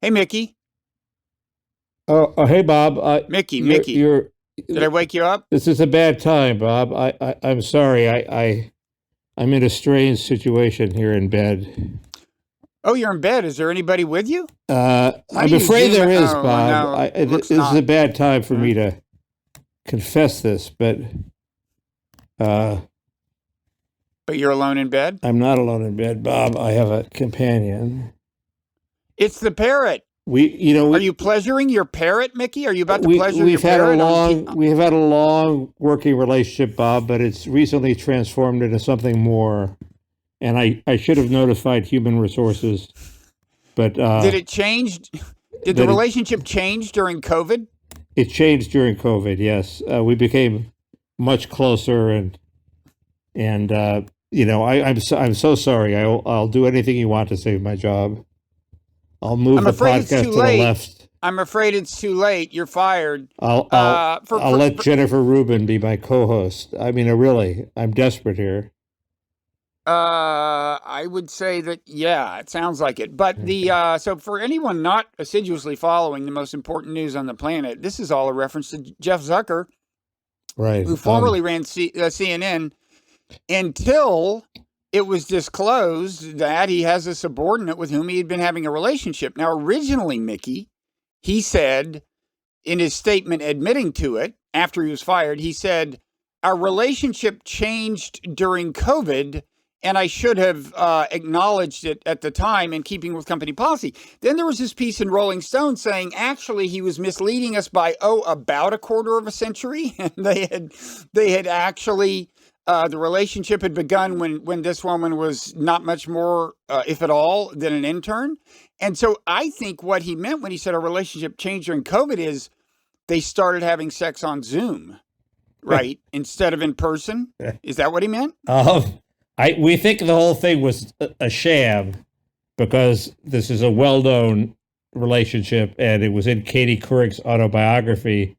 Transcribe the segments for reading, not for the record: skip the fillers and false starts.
Hey, Mickey. Hey, Bob. Mickey. Did I wake you up? This is a bad time, Bob. I'm sorry. I'm in a strange situation here in bed. Oh, you're in bed. Is there anybody with you? I'm afraid there is, Bob. No, this is a bad time for me to confess this, but you're alone in bed? I'm not alone in bed, Bob. I have a companion. It's the parrot. Are you pleasuring your parrot, Mickey? Are you about to pleasure your parrot? We have had a long working relationship, Bob, but it's recently transformed into something more. And I should have notified human resources, but did it change? Did the relationship change during COVID? It changed during COVID. Yes, we became much closer, and I'm so sorry. I'll do anything you want to save my job. I'll move the podcast to the left. I'm afraid it's too late. You're fired. I'll let Jennifer Rubin be my co-host. I mean, I'm desperate here. I would say that, yeah, it sounds like it. But so for anyone not assiduously following the most important news on the planet, this is all a reference to Jeff Zucker, right? Who formerly ran CNN until it was disclosed that he has a subordinate with whom he had been having a relationship. Now, originally, Mickey, he said in his statement admitting to it after he was fired, he said, our relationship changed during COVID, and I should have acknowledged it at the time in keeping with company policy. Then there was this piece in Rolling Stone saying, actually, he was misleading us by, about a quarter of a century. And they had actually, the relationship had begun when this woman was not much more, if at all, than an intern. And so I think what he meant when he said a relationship changed during COVID is they started having sex on Zoom, right? Instead of in person. Is that what he meant? We think the whole thing was a sham because this is a well-known relationship and it was in Katie Couric's autobiography.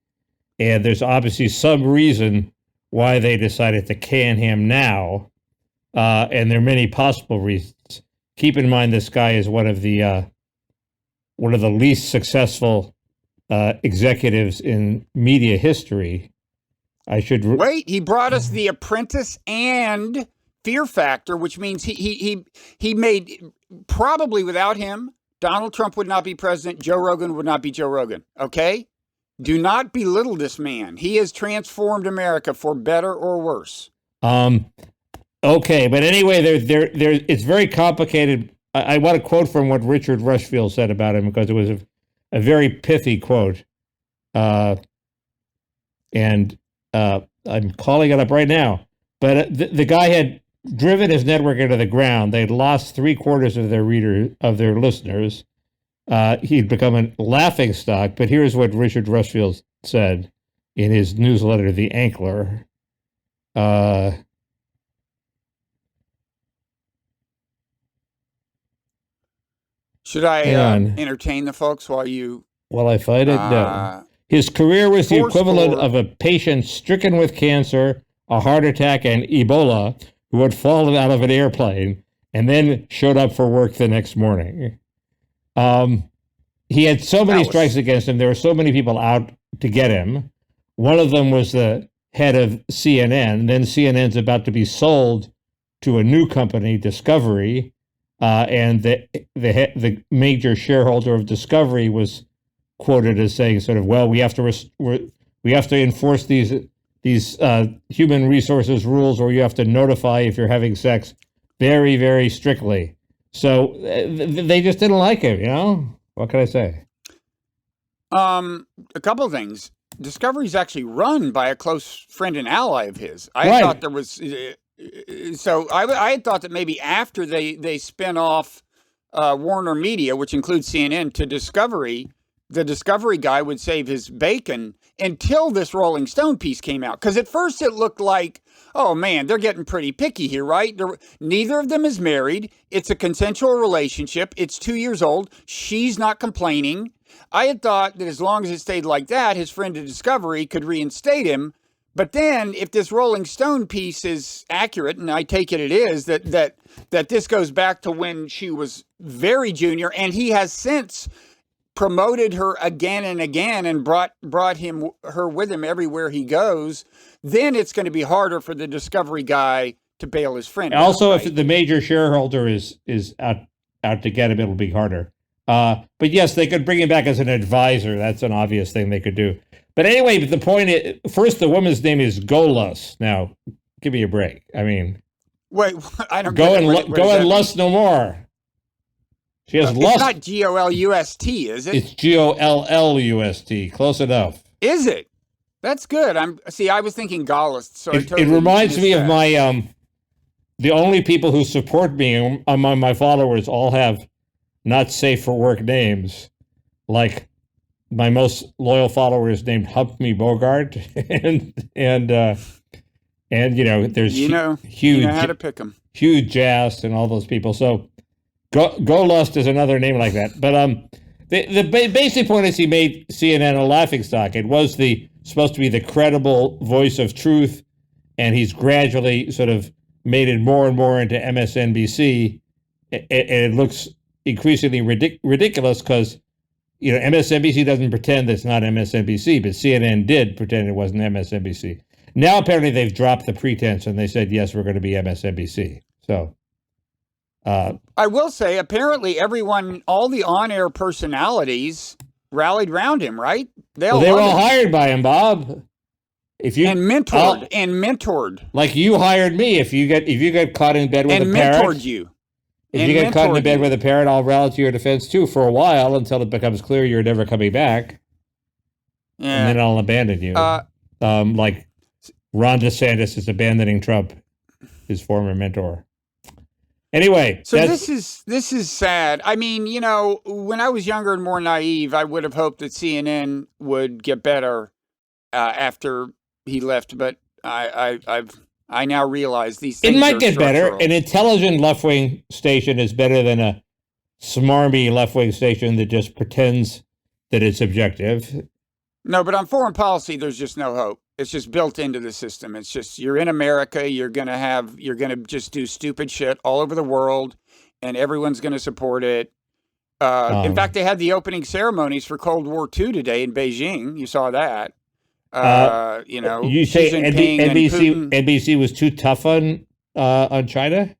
And there's obviously some reason why they decided to can him now. And there are many possible reasons. Keep in mind, this guy is one of the least successful executives in media history. Wait, he brought us The Apprentice and Fear Factor, which means he made, probably without him, Donald Trump would not be president, Joe Rogan would not be Joe Rogan, okay? Do not belittle this man. He has transformed America for better or worse. Okay, but anyway, it's very complicated. I want to quote from what Richard Rushfield said about him because it was a very pithy quote. And I'm calling it up right now. But the guy had driven his network into the ground. They'd lost 3/4 of their listeners. He'd become a laughingstock. But here's what Richard Rushfield said in his newsletter, The Ankler. Should I entertain the folks while I find it? No. His career was the equivalent of a patient stricken with cancer, a heart attack, and Ebola who had fallen out of an airplane and then showed up for work the next morning. He had so many strikes against him. There were so many people out to get him. One of them was the head of CNN. Then CNN's about to be sold to a new company, Discovery. And the major shareholder of Discovery was quoted as saying, sort of, well, we have to enforce these human resources rules, or you have to notify if you're having sex very, very strictly. So they just didn't like him, you know? What can I say? A couple of things. Discovery's actually run by a close friend and ally of his. I thought there was... So I had thought that maybe after they spin off Warner Media, which includes CNN, to Discovery, the Discovery guy would save his bacon until this Rolling Stone piece came out. Because at first it looked like, oh man, they're getting pretty picky here, right? Neither of them is married. It's a consensual relationship. It's 2 years old. She's not complaining. I had thought that as long as it stayed like that, his friend at Discovery could reinstate him. But then, if this Rolling Stone piece is accurate, and I take it is, that this goes back to when she was very junior, and he has since promoted her again and again, and brought her with him everywhere he goes, then it's going to be harder for the Discovery guy to bail his friend also, out, right? If the major shareholder is out to get him, it'll be harder. But yes, they could bring him back as an advisor. That's an obvious thing they could do. But anyway, the point is, first, the woman's name is Golus. Now, give me a break. I mean, wait, I don't go and lust no more. She has lust. It's not Golust, is it? It's Gollust. Close enough. Is it? That's good. I was thinking Gallus. So it reminds me of my the only people who support me among my followers all have not safe for work names, like my most loyal follower is named Hump Me Bogart, and there's huge, you know how to pick them. Huge Jazz and all those people. So Golust is another name like that. But the basic point is he made CNN a laughingstock. It was supposed to be the credible voice of truth, and he's gradually sort of made it more and more into MSNBC, and it looks increasingly ridiculous because MSNBC doesn't pretend it's not MSNBC, but CNN did pretend it wasn't MSNBC. Now apparently they've dropped the pretense and they said, yes, we're going to be MSNBC. So I will say, apparently everyone, all the on-air personalities rallied around him, right? They were all hired by him, Bob. And mentored. Like you hired me. If you get caught in bed with a parrot. And mentored you. If you get caught in bed with a parrot, I'll rally to your defense too for a while until it becomes clear you're never coming back. Yeah. And then I'll abandon you. Like Ron DeSantis is abandoning Trump, his former mentor. Anyway. So this is sad. I mean, when I was younger and more naive, I would have hoped that CNN would get better after he left, but I now realize these things. It might get better. An intelligent left-wing station is better than a smarmy left-wing station that just pretends that it's objective. No, but on foreign policy, there's just no hope. It's just built into the system. It's just, you're in America, you're going to just do stupid shit all over the world, and everyone's going to support it. In fact, they had the opening ceremonies for Cold War II today in Beijing. You saw that. You say NBC was too tough on China?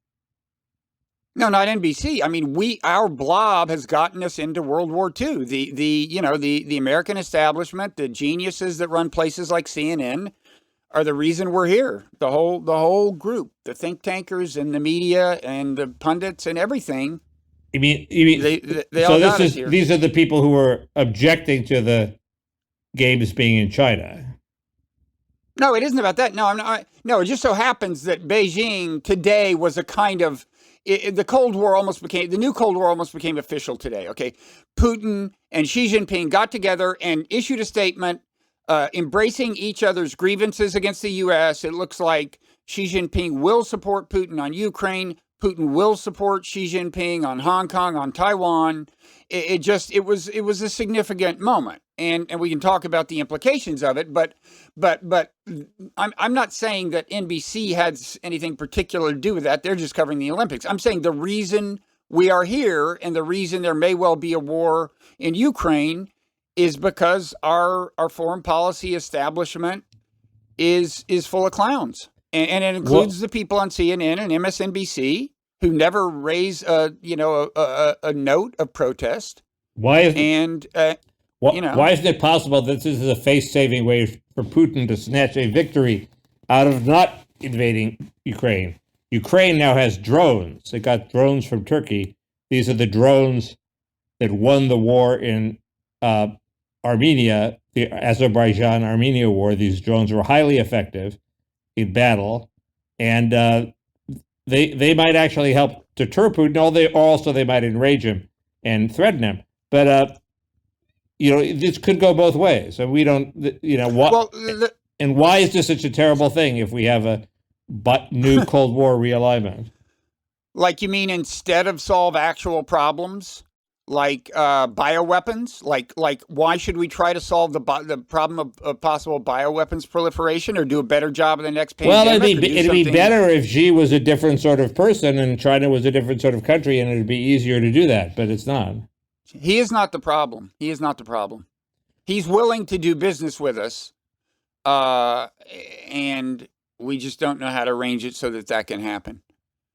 No, not NBC. I mean, our blob has gotten us into World War II. The American establishment, the geniuses that run places like CNN, are the reason we're here. The whole group, the think tankers and the media and the pundits and everything. You mean they all got us here. These are the people who are objecting to the games being in China. No, it isn't about that. No, I'm not. No, it just so happens that Beijing today was a kind of the new Cold War almost became official today. Okay, Putin and Xi Jinping got together and issued a statement embracing each other's grievances against the U.S. It looks like Xi Jinping will support Putin on Ukraine. Putin will support Xi Jinping on Hong Kong, on Taiwan. It was a significant moment, and we can talk about the implications of it. But I'm not saying that NBC had anything particular to do with that. They're just covering the Olympics. I'm saying the reason we are here and the reason there may well be a war in Ukraine is because our foreign policy establishment is full of clowns, and it includes the people on CNN and MSNBC who never raise a note of protest. Why isn't it possible that this is a face-saving way for Putin to snatch a victory out of not invading Ukraine? Ukraine now has drones. They got drones from Turkey. These are the drones that won the war in Armenia, the Azerbaijan-Armenia war. These drones were highly effective in battle, and they might actually help deter Putin. They might enrage him and threaten him. But this could go both ways. So we don't, and why is this such a terrible thing if we have a new Cold War realignment? Like, you mean instead of solve actual problems, like bioweapons, like why should we try to solve the problem of possible bioweapons proliferation, or do a better job of the next pandemic? Well, it'd be better if Xi was a different sort of person and China was a different sort of country, and it'd be easier to do that, but it's not. He is not the problem. He is not the problem. He's willing to do business with us, and we just don't know how to arrange it so that can happen.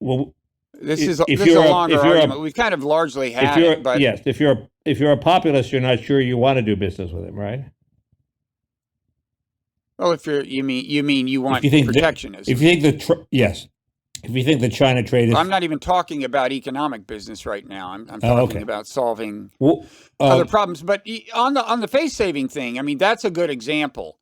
Well, this is a longer argument. We've kind of largely had it, but yes, if you're a populist, you're not sure you want to do business with him, right? Well, you mean you want protectionism? If you think yes, if you think the China trade is, I'm not even talking about economic business right now. I'm talking about solving other problems. But on the face saving thing, I mean, that's a good example.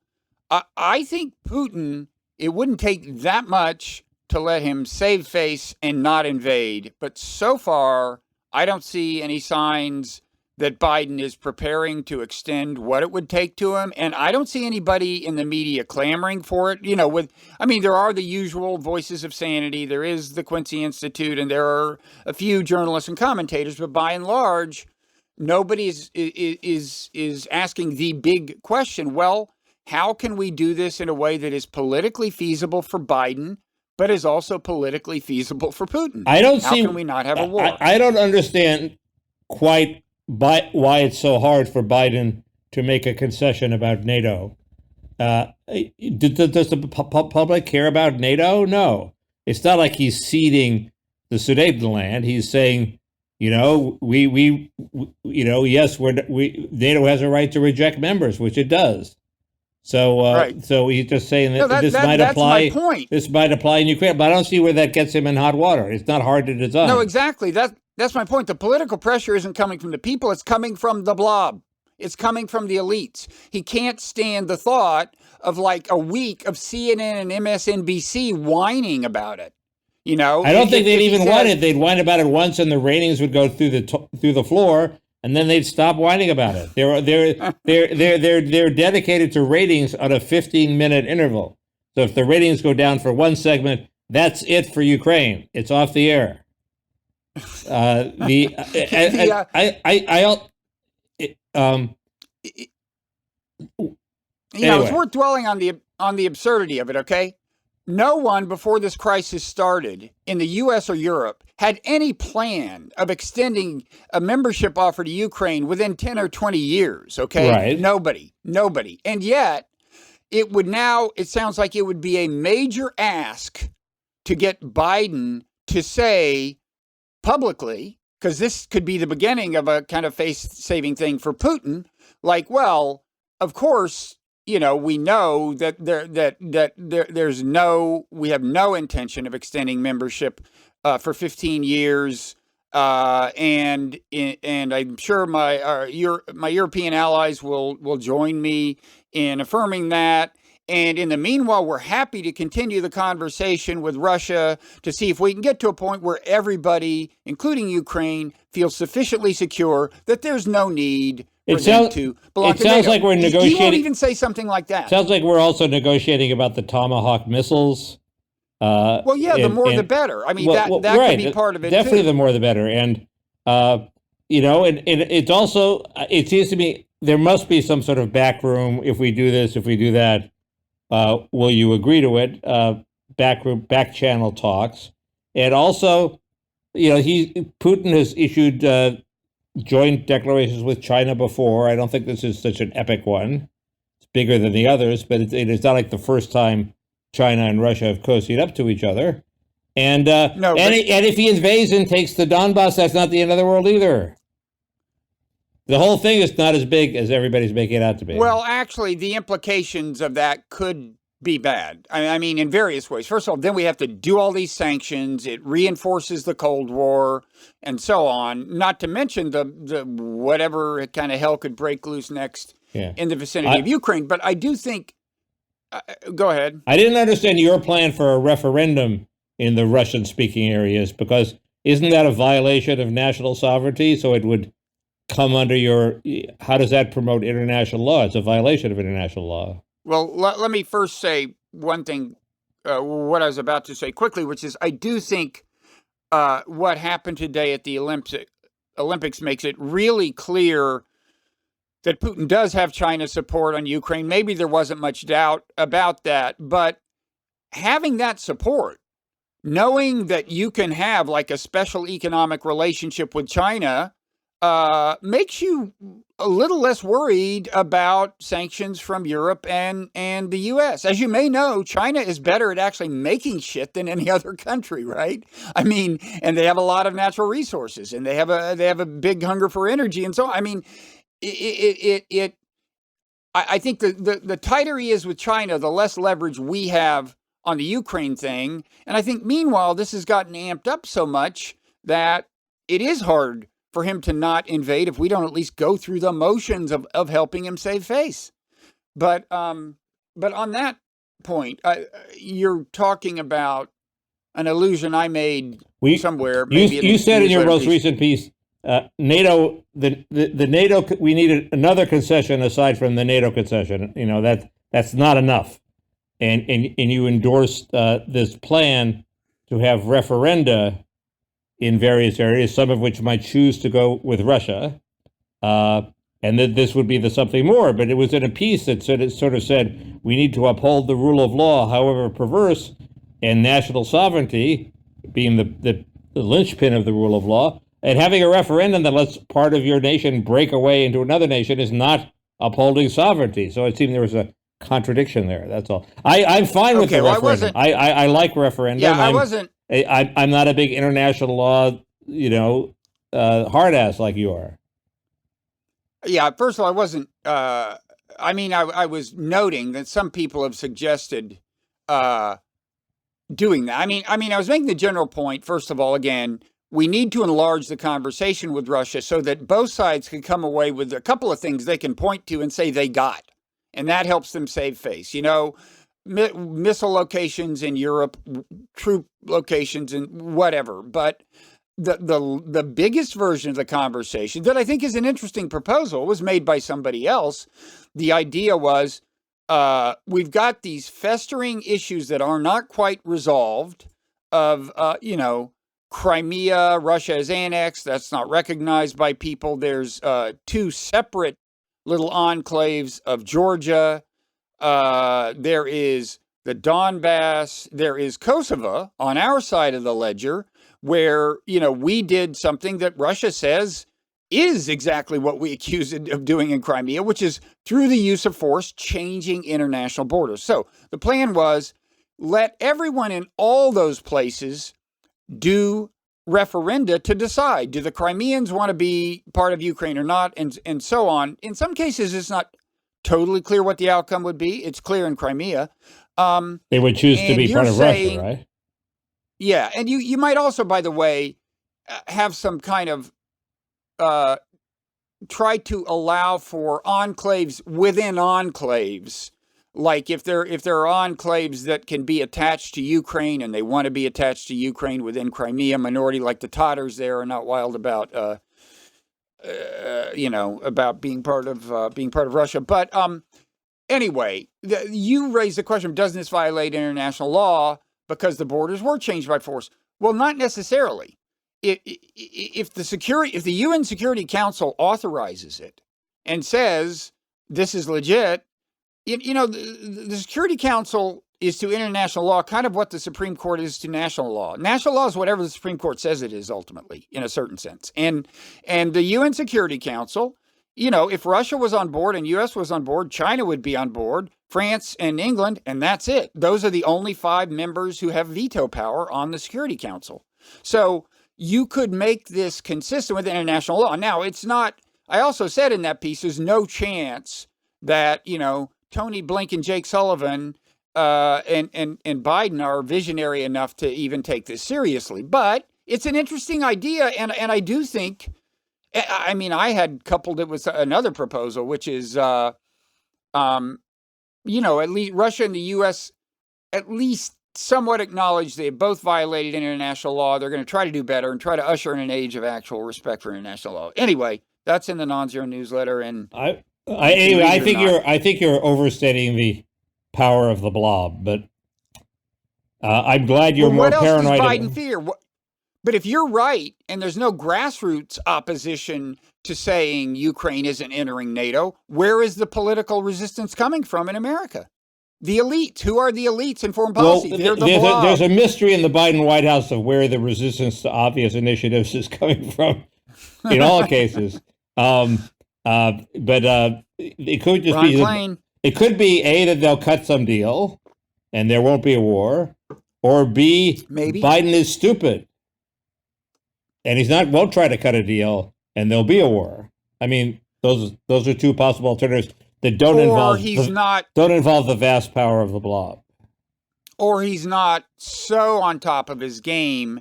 I think Putin, it wouldn't take that much to let him save face and not invade. But so far, I don't see any signs that Biden is preparing to extend what it would take to him. And I don't see anybody in the media clamoring for it. There are the usual voices of sanity. There is the Quincy Institute, and there are a few journalists and commentators. But by and large, nobody is asking the big question. Well, how can we do this in a way that is politically feasible for Biden, but is also politically feasible for Putin? How can we not have a war? I don't understand quite why it's so hard for Biden to make a concession about NATO. Does the public care about NATO? No. It's not like he's ceding the Sudetenland. He's saying, yes, NATO has a right to reject members, which it does. So, so he's just saying that this might apply. That's my point. This might apply in Ukraine, but I don't see where that gets him in hot water. It's not hard to design. No, exactly. That's my point. The political pressure isn't coming from the people. It's coming from the blob. It's coming from the elites. He can't stand the thought of like a week of CNN and MSNBC whining about it. I don't think they'd even whine it. They'd whine about it once, and the ratings would go through the floor. And then they'd stop whining about it. They're dedicated to ratings on a 15-minute interval. So if the ratings go down for one segment, that's it for Ukraine. It's off the air. It's worth dwelling on the absurdity of it. Okay, no one before this crisis started in the U.S. or Europe had any plan of extending a membership offer to Ukraine within 10 or 20 years, okay? Right. Nobody. And yet, it sounds like it would be a major ask to get Biden to say publicly, because this could be the beginning of a kind of face-saving thing for Putin, like, well, of course, we know that we have no intention of extending membership for 15 years, and I'm sure my European allies will join me in affirming that. And in the meanwhile, we're happy to continue the conversation with Russia to see if we can get to a point where everybody, including Ukraine, feels sufficiently secure that there's no need for them to belong to NATO. It sounds like we're negotiating. He won't even say something like that. Sounds like we're also negotiating about the Tomahawk missiles. The more the better. I mean, that could be part of it. Definitely, too. the more the better. And and it's also, it seems to me there must be some sort of back room. If we do this, if we do that, will you agree to it? Back channel talks, and also, Putin has issued joint declarations with China before. I don't think this is such an epic one. It's bigger than the others, but it's not like the first time China and Russia have cozied up to each other. And if he invades and takes the Donbass, that's not the end of the world either. The whole thing is not as big as everybody's making it out to be. Well, actually, the implications of that could be bad. I mean, in various ways. First of all, then we have to do all these sanctions. It reinforces the Cold War and so on. Not to mention the whatever kind of hell could break loose next in the vicinity of Ukraine. But I do think. Go ahead. I didn't understand your plan for a referendum in the Russian-speaking areas, because isn't that a violation of national sovereignty? So it would come under how does that promote international law? It's a violation of international law. Well, let me first say one thing, what I was about to say quickly, which is I do think what happened today at the Olympics makes it really clear that Putin does have China's support on Ukraine. Maybe there wasn't much doubt about that, but having that support, knowing that you can have like a special economic relationship with China, makes you a little less worried about sanctions from Europe and the U.S. As you may know, China is better at actually making shit than any other country, right? I mean, and they have a lot of natural resources, and they have a big hunger for energy, and so I mean, I think the tighter he is with China, the less leverage we have on the Ukraine thing. And I think meanwhile, this has gotten amped up so much that it is hard for him to not invade if we don't at least go through the motions of helping him save face. But on that point, you're talking about an allusion I made somewhere. You said in your most recent piece, NATO, the NATO, we needed another concession aside from the NATO concession. You know, that's not enough. And you endorsed this plan to have referenda in various areas, some of which might choose to go with Russia, and that this would be the something more. But it was in a piece that sort of said we need to uphold the rule of law, however perverse, and national sovereignty being the linchpin of the rule of law. And having a referendum that lets part of your nation break away into another nation is not upholding sovereignty. So it seemed there was a contradiction there. That's all. I'm fine with the referendum. I like referendum. Yeah, I'm not a big international law, hard ass like you are. Yeah, first of all, I wasn't. I was noting that some people have suggested doing that. I mean, I was making the general point. First of all, again, we need to enlarge the conversation with Russia so that both sides can come away with a couple of things they can point to and say they got. And that helps them save face. You know, missile locations in Europe, troop locations and whatever. But the biggest version of the conversation that I think is an interesting proposal was made by somebody else. The idea was we've got these festering issues that are not quite resolved of, Crimea, Russia has annexed. That's not recognized by people. There's two separate little enclaves of Georgia. There is the Donbass. There is Kosovo on our side of the ledger, where, we did something that Russia says is exactly what we accuse it of doing in Crimea, which is through the use of force, changing international borders. So the plan was let everyone in all those places do referenda to decide, do the Crimeans want to be part of Ukraine or not, and so on. In some cases, it's not totally clear what the outcome would be. It's clear in Crimea. They would choose to be part of Russia, right? Yeah, and you might also, by the way, have some kind of try to allow for enclaves within enclaves. Like if there are enclaves that can be attached to Ukraine and they want to be attached to Ukraine within Crimea, minority like the Tatars there are not wild about about being part of Russia. But anyway, you raised the question: doesn't this violate international law because the borders were changed by force? Well, not necessarily. If the UN Security Council authorizes it and says this is legit. The Security Council is to international law kind of what the Supreme Court is to national law. National law is whatever the Supreme Court says it is ultimately, in a certain sense. And the UN Security Council, if Russia was on board and U.S. was on board, China would be on board, France and England, and that's it. Those are the only 5 members who have veto power on the Security Council. So you could make this consistent with international law. Now, it's not, I also said in that piece, there's no chance that, Tony Blinken, Jake Sullivan, and Biden are visionary enough to even take this seriously. But it's an interesting idea, and I do think, I had coupled it with another proposal, which is, at least Russia and the U.S. at least somewhat acknowledge they have both violated international law. They're going to try to do better and try to usher in an age of actual respect for international law. Anyway, that's in the Non-Zero newsletter, and I think you're overstating the power of the blob, but I'm glad you're more paranoid. What else does Biden fear? But if you're right, and there's no grassroots opposition to saying Ukraine isn't entering NATO, where is the political resistance coming from in America? The elites. Who are the elites in foreign policy? Well, there's a mystery in the Biden White House of where the resistance to obvious initiatives is coming from in all cases. But it could just it could be A, that they'll cut some deal and there won't be a war, or B, maybe Biden is stupid and won't try to cut a deal and there'll be a war. I mean, those are two possible alternatives that don't involve the vast power of the blob. Or he's not so on top of his game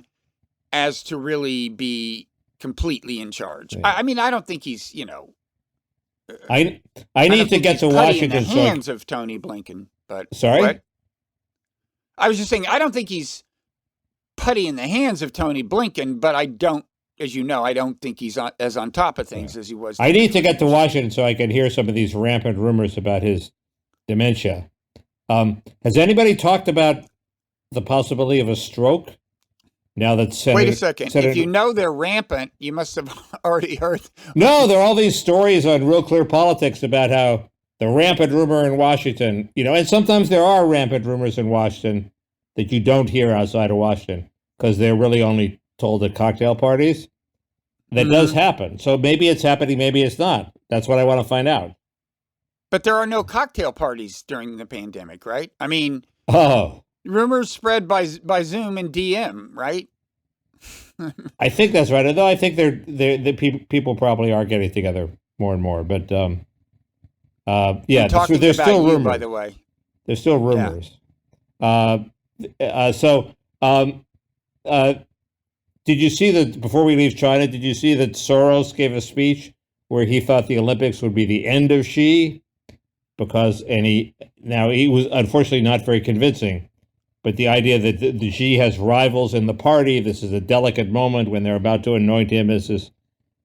as to really be completely in charge. Yeah. I mean, I don't think he's, I need to get to Washington. In the hands of Tony Blinken, but sorry, what? I was just saying I don't think he's putty in the hands of Tony Blinken, but I don't, as you know, I don't think he's as on top of things as he was. I need to get to Washington so I can hear some of these rampant rumors about his dementia. Has anybody talked about the possibility of a stroke? Now that wait a second. If you know they're rampant, you must have already heard. No, there are all these stories on Real Clear Politics about how the rampant rumor in Washington, and sometimes there are rampant rumors in Washington that you don't hear outside of Washington because they're really only told at cocktail parties. That does happen. So maybe it's happening, maybe it's not. That's what I want to find out. But there are no cocktail parties during the pandemic, right? I mean, rumors spread by Zoom and DM, right? I think that's right. Although I think people probably are getting together more and more. But there's still rumors. By the way, there's still rumors. Yeah. Did you see that before we leave China? Did you see that Soros gave a speech where he thought the Olympics would be the end of Xi? He was unfortunately not very convincing. But the idea that the Xi has rivals in the party, this is a delicate moment when they're about to anoint him as this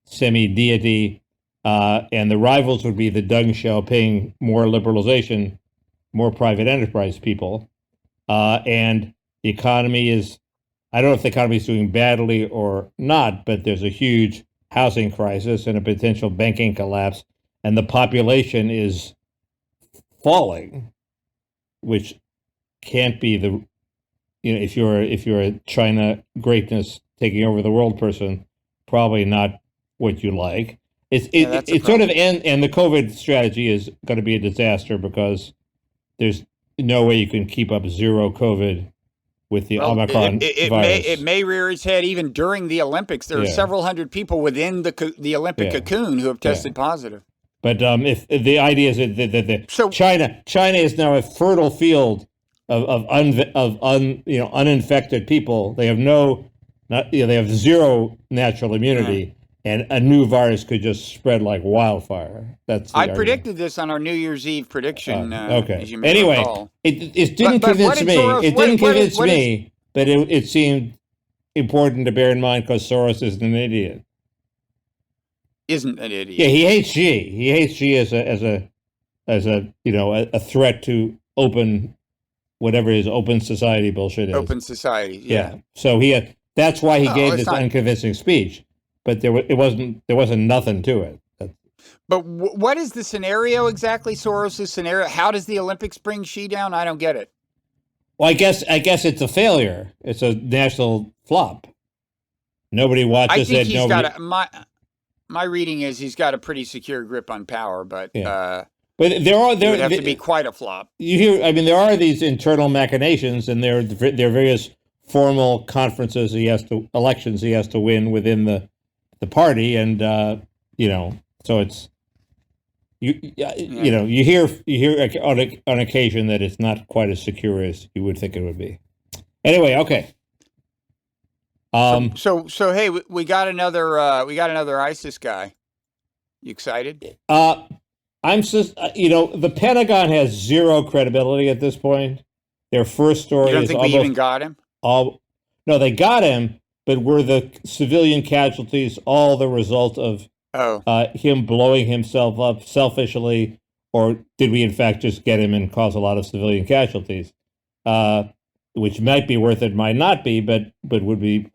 semi-deity, and the rivals would be the Deng Xiaoping, more liberalization, more private enterprise people. And the economy is, I don't know if the economy is doing badly or not, but there's a huge housing crisis and a potential banking collapse, and the population is falling, which can't be if you're a China greatness taking over the world person, probably not what you like. It's sort of and the COVID strategy is going to be a disaster because there's no way you can keep up zero COVID with the Omicron virus. It may rear its head even during the Olympics. There are several hundred people within the Olympic cocoon who have tested positive. But if the idea is that China is now a fertile field of uninfected people, they have they have zero natural immunity, and a new virus could just spread like wildfire. I predicted this on our New Year's Eve prediction. Okay. As you may recall. It didn't convince me. It didn't convince me, but it seemed important to bear in mind because Soros isn't an idiot. Isn't an idiot? Yeah, he hates Xi. He hates Xi as a threat to open. Whatever his open society bullshit is. Open society, yeah. So that's why he gave this unconvincing speech, but there wasn't nothing to it. But what is the scenario exactly? Soros' scenario? How does the Olympics bring Xi down? I don't get it. Well, I guess it's a failure. It's a national flop. Nobody watches it. I think my reading is he's got a pretty secure grip on power, but. Yeah. But there would have to be quite a flop. There are these internal machinations, and there are various formal conferences elections he has to win within the party, and so it's you hear on occasion that it's not quite as secure as you would think it would be. Anyway, okay. So hey, we got another ISIS guy. You excited? I'm just, the Pentagon has zero credibility at this point. Their first story you don't think we even got him? No, they got him, but were the civilian casualties all the result of him blowing himself up selfishly, or did we in fact just get him and cause a lot of civilian casualties? Which might be worth it, might not be, but would be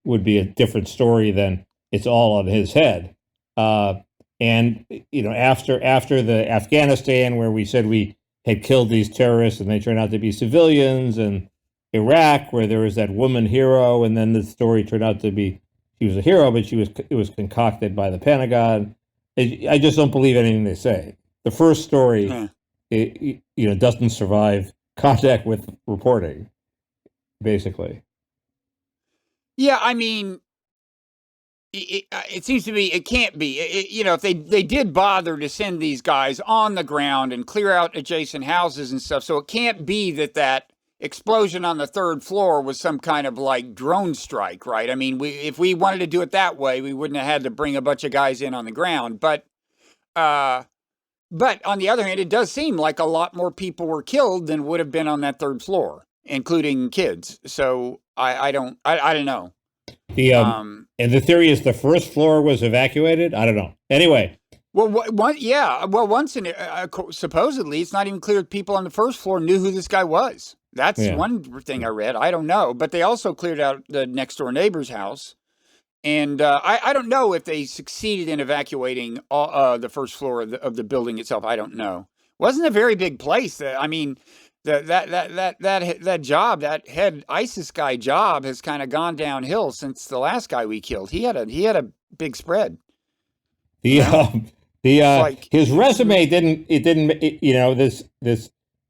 would be a different story than it's all on his head. And after the Afghanistan, where we said we had killed these terrorists and they turned out to be civilians, and Iraq, where there was that woman hero, and then the story turned out to be she was a hero, but it was concocted by the Pentagon. I just don't believe anything they say. The first story, doesn't survive contact with reporting, basically. Yeah, I mean, it seems to me it can't be. If they did bother to send these guys on the ground and clear out adjacent houses and stuff, so it can't be that explosion on the third floor was some kind of like drone strike, right? I mean, if we wanted to do it that way, we wouldn't have had to bring a bunch of guys in on the ground. But on the other hand, it does seem like a lot more people were killed than would have been on that third floor, including kids. So I don't know. And the theory is the first floor was evacuated. I don't know. Anyway. Well, supposedly it's not even clear that people on the first floor knew who this guy was. That's one thing I read. I don't know. But they also cleared out the next door neighbor's house. And I don't know if they succeeded in evacuating the first floor of the building itself. I don't know. It wasn't a very big place. I mean, that job, that head ISIS guy job has kind of gone downhill since the last guy we killed. He had a big spread. His resume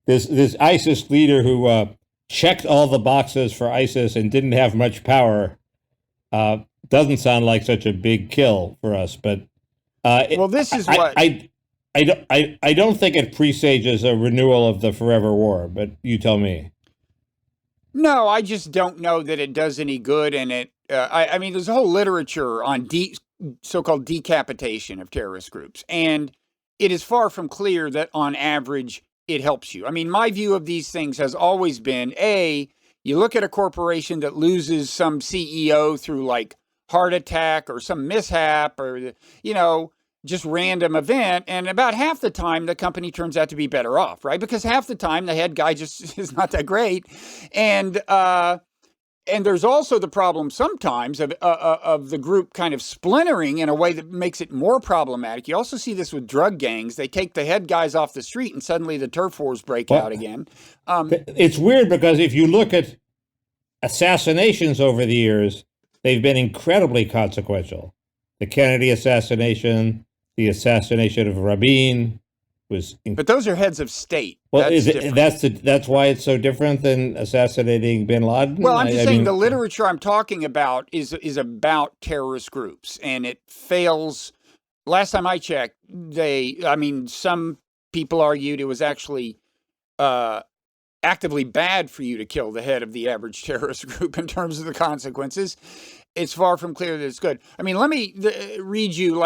this ISIS leader who checked all the boxes for ISIS and didn't have much power doesn't sound like such a big kill for us. But this is what I don't think it presages a renewal of the forever war. But you tell me. No, I just don't know that it does any good. And I mean, there's a whole literature on so-called decapitation of terrorist groups, and it is far from clear that on average it helps you. I mean, my view of these things has always been, you look at a corporation that loses some CEO through like heart attack or some mishap or, just random event, and about half the time the company turns out to be better off, right? Because half the time the head guy just is not that great. And there's also the problem sometimes of the group kind of splintering in a way that makes it more problematic. You also see this with drug gangs. They take the head guys off the street and suddenly the turf wars break out again. It's weird because if you look at assassinations over the years, they've been incredibly consequential. The Kennedy assassination, the assassination of Rabin, but those are heads of state. Well, that's why it's so different than assassinating bin Laden? Well, I'm just saying the literature I'm talking about is about terrorist groups, and it fails. Last time I checked, some people argued it was actually actively bad for you to kill the head of the average terrorist group in terms of the consequences. It's far from clear that it's good. I mean, let me read you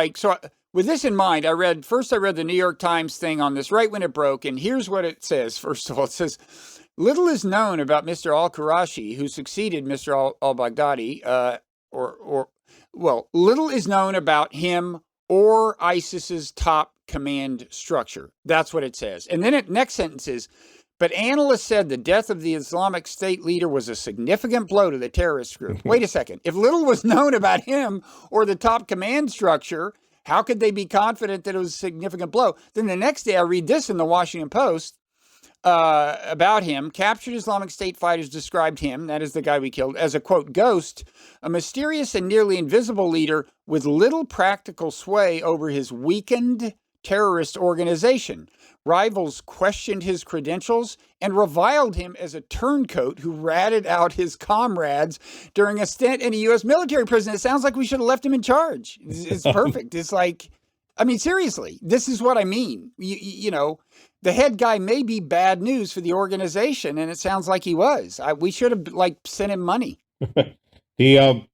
with this in mind, I read the New York Times thing on this right when it broke, and here's what it says. First of all, it says, little is known about Mr. al-Qurashi, who succeeded Mr. al-Baghdadi, little is known about him or ISIS's top command structure. That's what it says. And then next sentence is, but analysts said the death of the Islamic State leader was a significant blow to the terrorist group. Wait a second. If little was known about him or the top command structure, how could they be confident that it was a significant blow? Then the next day I read this in the Washington Post about him. Captured Islamic State fighters described him, that is the guy we killed, as a, quote, ghost, a mysterious and nearly invisible leader with little practical sway over his weakened terrorist organization. Rivals questioned his credentials and reviled him as a turncoat who ratted out his comrades during a stint in a U.S. military prison. It sounds like we should have left him in charge. It's perfect. It's like, I mean, seriously, this is what I mean. The head guy may be bad news for the organization, and it sounds like he was. We should have sent him money. Do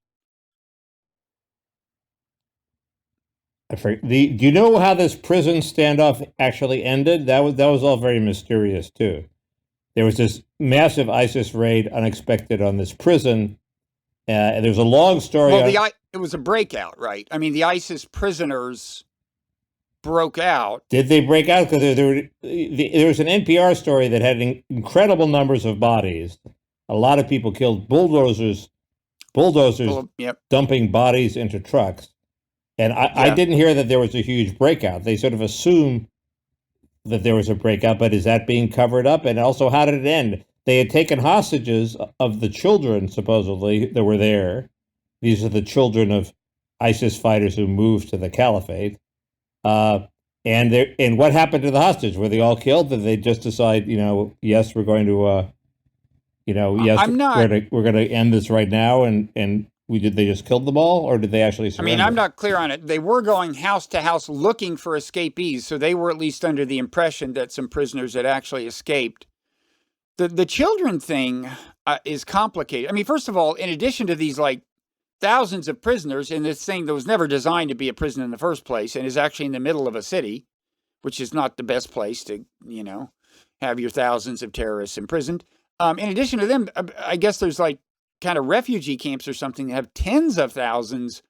you know how this prison standoff actually ended? That was all very mysterious too. There was this massive ISIS raid, unexpected, on this prison. There's a long story. Well, it was a breakout, right? I mean, the ISIS prisoners broke out. Did they break out? Because there was an NPR story that had incredible numbers of bodies. A lot of people killed. Bulldozers bulldozers dumping bodies into trucks. And I didn't hear that there was a huge breakout. They sort of assume that there was a breakout, but is that being covered up? And also, how did it end? They had taken hostages of the children, supposedly, that were there. These are the children of ISIS fighters who moved to the caliphate. And what happened to the hostage? Were they all killed? Did they just decide, yes, we're going to, we're going to end this right now, and did they just kill them all, or did they actually surrender? I mean, I'm not clear on it. They were going house to house looking for escapees, so they were at least under the impression that some prisoners had actually escaped. The children thing is complicated. I mean, first of all, in addition to these thousands of prisoners in this thing that was never designed to be a prison in the first place and is actually in the middle of a city, which is not the best place to, have your thousands of terrorists imprisoned. In addition to them, I guess there's kind of refugee camps or something that have tens of thousands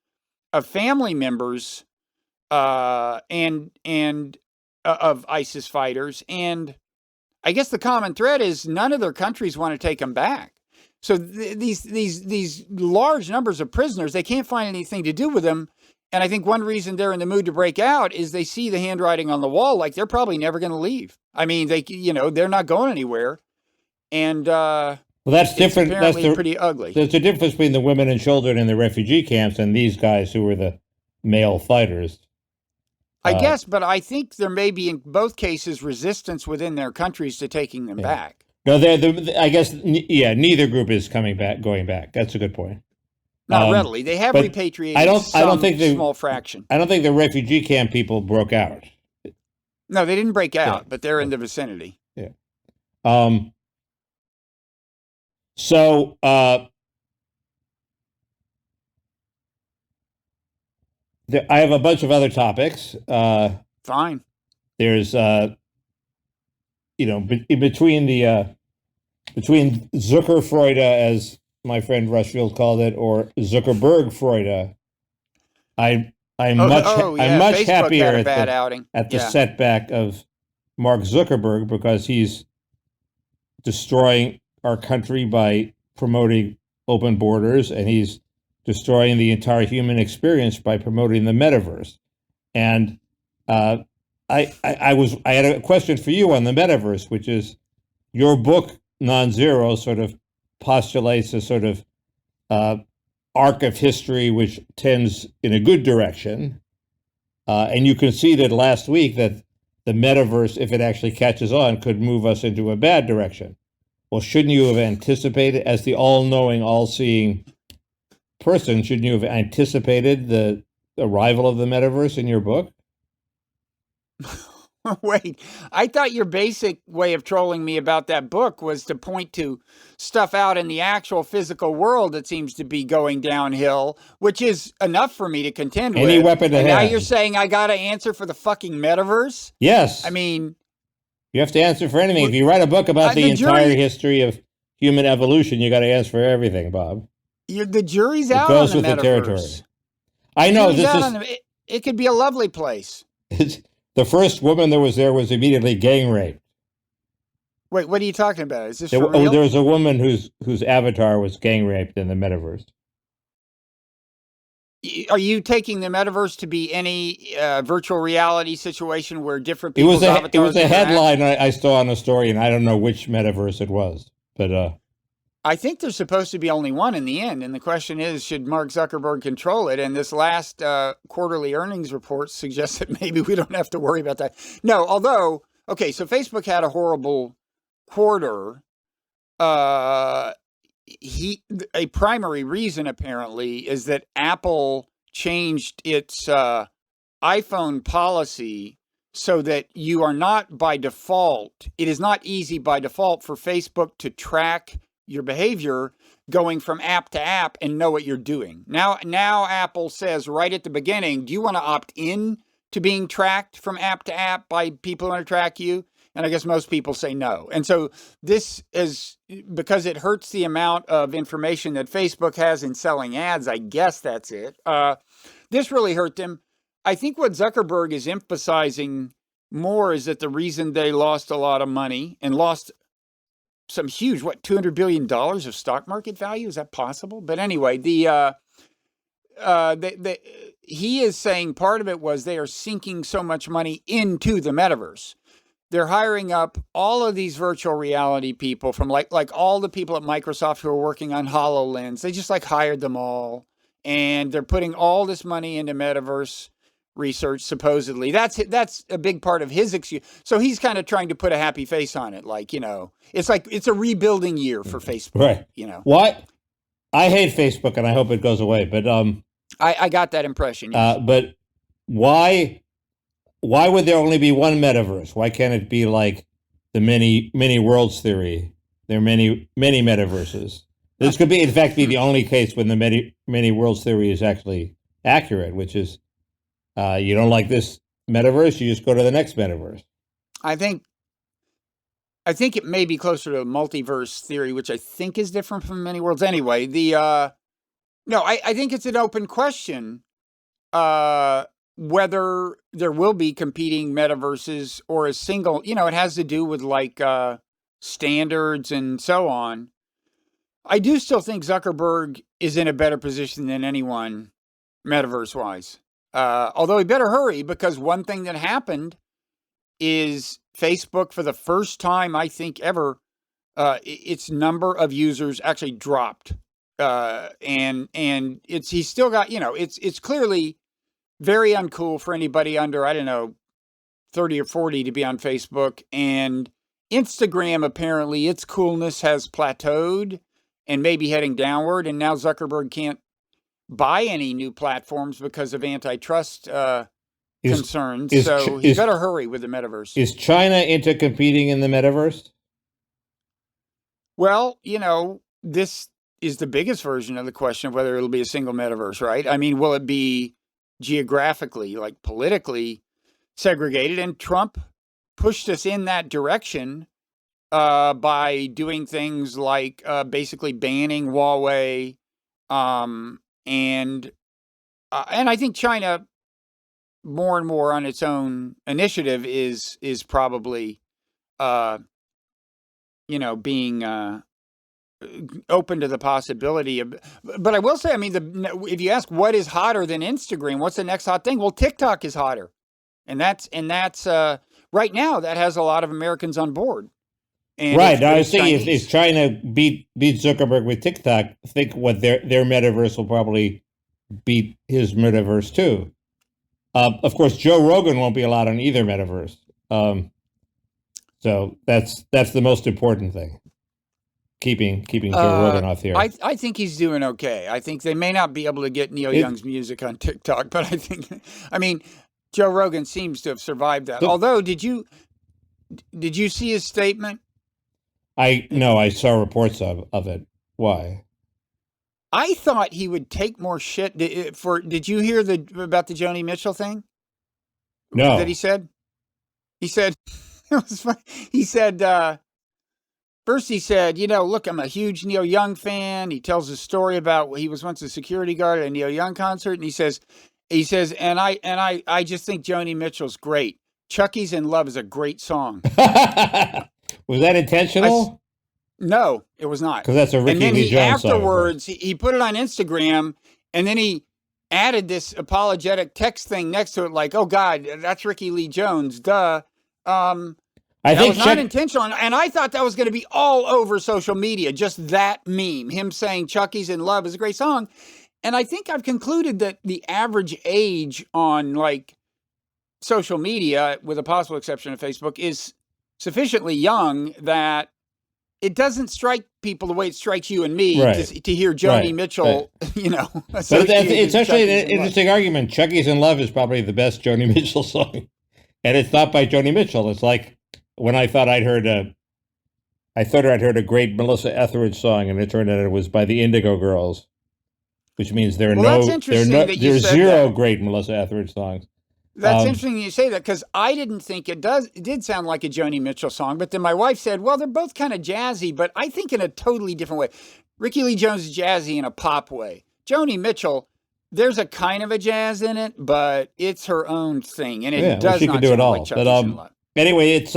of family members and of ISIS fighters. And I guess the common thread is none of their countries want to take them back. So these large numbers of prisoners, they can't find anything to do with them. And I think one reason they're in the mood to break out is they see the handwriting on the wall, they're probably never going to leave. I mean, they're not going anywhere. And well, that's different. That's pretty ugly. There's a difference between the women and children in the refugee camps and these guys who were the male fighters. I guess, but I think there may be in both cases resistance within their countries to taking them back. No, I guess, neither group is going back. That's a good point. Not readily. They have repatriated I don't think small fraction. I don't think the refugee camp people broke out. No, they didn't break out, but they're in the vicinity. Yeah. So, I have a bunch of other topics. Fine. There's, between Zuckerfreude, as my friend Rushfield called it, or Zuckerberg Freude, I'm much Facebook happier at the setback of Mark Zuckerberg, because he's destroying our country by promoting open borders, and he's destroying the entire human experience by promoting the metaverse. And I had a question for you on the metaverse, which is your book Non-Zero sort of postulates a sort of arc of history which tends in a good direction. And you conceded last week that the metaverse, if it actually catches on, could move us into a bad direction. Well, shouldn't you have anticipated, as the all-knowing, all-seeing person, shouldn't you have anticipated the arrival of the metaverse in your book? Wait, I thought your basic way of trolling me about that book was to point to stuff out in the actual physical world that seems to be going downhill, which is enough for me to contend with. Any weapon to have. Now you're saying I got to answer for the fucking metaverse? Yes. I mean, you have to answer for anything. If you write a book about the entire history of human evolution, you got to answer for everything, Bob. The jury's out on the metaverse. It goes with the territory. I know it could be a lovely place. The first woman that was there was immediately gang raped. Wait, what are you talking about? Is this for real? There was a woman whose avatar was gang raped in the metaverse. Are you taking the metaverse to be any virtual reality situation where different people's avatars? It was a headline I saw on a story, and I don't know which metaverse it was, but I think there's supposed to be only one in the end, and the question is, should Mark Zuckerberg control it? And this last quarterly earnings report suggests that maybe we don't have to worry about that. No, although, okay, so Facebook had a horrible quarter. A primary reason, apparently, is that Apple changed its iPhone policy so that you are not by default, it is not easy by default for Facebook to track your behavior going from app to app and know what you're doing. Now Apple says right at the beginning, do you want to opt in to being tracked from app to app by people who want to track you? And I guess most people say no. And so this is because it hurts the amount of information that Facebook has in selling ads. I guess that's it. This really hurt them. I think what Zuckerberg is emphasizing more is that the reason they lost a lot of money and lost some huge, $200 billion of stock market value? Is that possible? But anyway, he is saying part of it was they are sinking so much money into the metaverse. They're hiring up all of these virtual reality people from like all the people at Microsoft who are working on HoloLens. They just hired them all, and they're putting all this money into metaverse research, supposedly. That's a big part of his excuse. So he's kind of trying to put a happy face on it. It's a rebuilding year for Facebook. Right. What? I hate Facebook and I hope it goes away. But I got that impression. Yes. But why would there only be one metaverse? Why can't it be like the many worlds theory? There are many metaverses. This could be, in fact, be the only case when the many worlds theory is actually accurate, which is you don't like this metaverse, you just go to the next metaverse. I think it may be closer to a multiverse theory, which I think is different from many worlds. Anyway, I think it's an open question whether there will be competing metaverses or a single. It has to do with standards and so on. I do still think Zuckerberg is in a better position than anyone metaverse-wise. Although he better hurry, because one thing that happened is Facebook, for the first time, I think ever, its number of users actually dropped. And he's still got, it's clearly very uncool for anybody under, 30 or 40 to be on Facebook. And Instagram, apparently, its coolness has plateaued and maybe heading downward. And now Zuckerberg can't buy any new platforms because of antitrust concerns. So he better hurry with the metaverse. Is China into competing in the metaverse? Well, this is the biggest version of the question of whether it'll be a single metaverse, right? I mean, will it be geographically, politically segregated? And Trump pushed us in that direction by doing things like basically banning Huawei, and I think China, more and more on its own initiative, is probably, being open to the possibility of. But I will say, if you ask what is hotter than Instagram, what's the next hot thing? Well, TikTok is hotter, and that's right now that has a lot of Americans on board. And right. Now I was thinking if China beat Zuckerberg with TikTok, I think what their metaverse will probably beat his metaverse too. Of course, Joe Rogan won't be allowed on either metaverse. So that's the most important thing. Keeping Joe Rogan off the air. I think he's doing okay. I think they may not be able to get Neil Young's music on TikTok, but Joe Rogan seems to have survived that. Although, did you see his statement? I saw reports of it. Why? I thought he would take more shit did you hear about the Joni Mitchell thing? No. That he said? He said, it was funny. He said, first he said, look, I'm a huge Neil Young fan. He tells a story about he was once a security guard at a Neil Young concert. And he says, and I just think Joni Mitchell's great. Chucky's in Love is a great song. Was that intentional? No, it was not. Because that's a Ricky Lee Jones song. Afterwards, he put it on Instagram, and then he added this apologetic text thing next to it, like, "Oh God, that's Ricky Lee Jones, duh." I think was not intentional, and I thought that was going to be all over social media. Just that meme, him saying "Chucky's in Love" is a great song, and I think I've concluded that the average age on social media, with a possible exception of Facebook, is sufficiently young that it doesn't strike people the way it strikes you and me to hear Joni Mitchell, But it's actually an interesting argument. Chucky's in Love is probably the best Joni Mitchell song. And it's not by Joni Mitchell. It's like when I thought I'd heard a great Melissa Etheridge song, and it turned out it was by the Indigo Girls, which means there are zero great Melissa Etheridge songs. That's interesting you say that, because I didn't think it did sound like a Joni Mitchell song, but then my wife said, well, they're both kind of jazzy, but I think in a totally different way. Ricky Lee Jones is jazzy in a pop way. Joni Mitchell, there's a kind of a jazz in it, but it's her own thing, and it does not sound like Chucky's in Love. Anyway, it's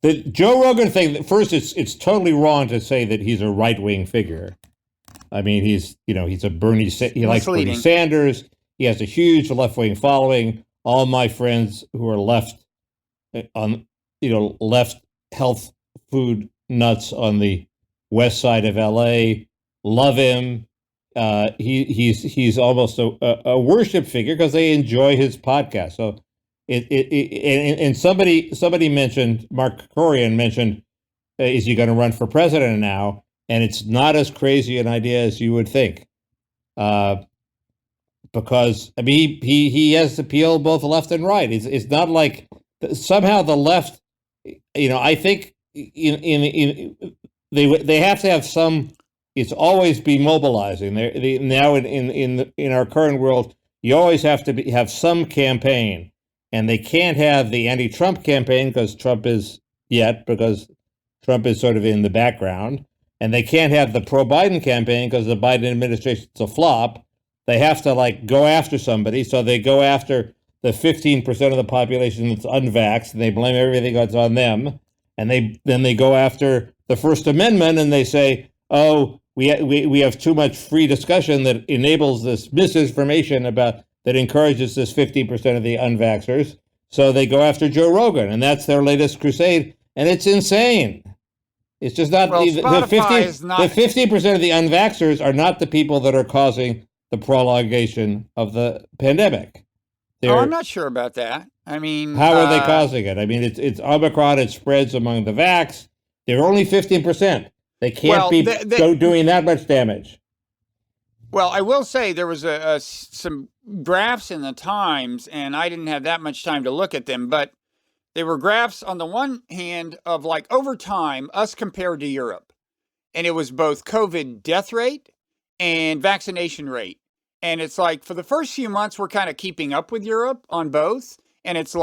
The Joe Rogan thing, first, it's totally wrong to say that he's a right-wing figure. I mean, he's a he likes Bernie Sanders. He has a huge left-wing following. All my friends who are left health food nuts on the west side of LA love him. He's almost a worship figure because they enjoy his podcast. So and somebody mentioned, Mark Zuckerberg mentioned, is he going to run for president now? And it's not as crazy an idea as you would think, because I mean he has appeal both left and right. It's not like somehow the left, I think they have to have some. It's always be mobilizing. Now in our current world, you always have to have some campaign. And they can't have the anti-Trump campaign because Trump is sort of in the background. And they can't have the pro-Biden campaign because the Biden administration is a flop. They have to go after somebody. So they go after the 15% of the population that's unvaxxed, and they blame everything that's on them. And then they go after the First Amendment and they say, oh, we have too much free discussion that enables this misinformation that encourages this 50% of the unvaxxers. So they go after Joe Rogan, and that's their latest crusade. And it's insane. It's just not the 50% of the unvaxxers are not the people that are causing the prolongation of the pandemic. I'm not sure about that. I mean, how are they causing it? I mean, it's Omicron. It spreads among the vax. They're only 15%. They can't be doing that much damage. Well, I will say there was some graphs in the Times, and I didn't have that much time to look at them, but they were graphs on the one hand of over time, us compared to Europe. And it was both COVID death rate and vaccination rate. And it's for the first few months, we're kind of keeping up with Europe on both. And it's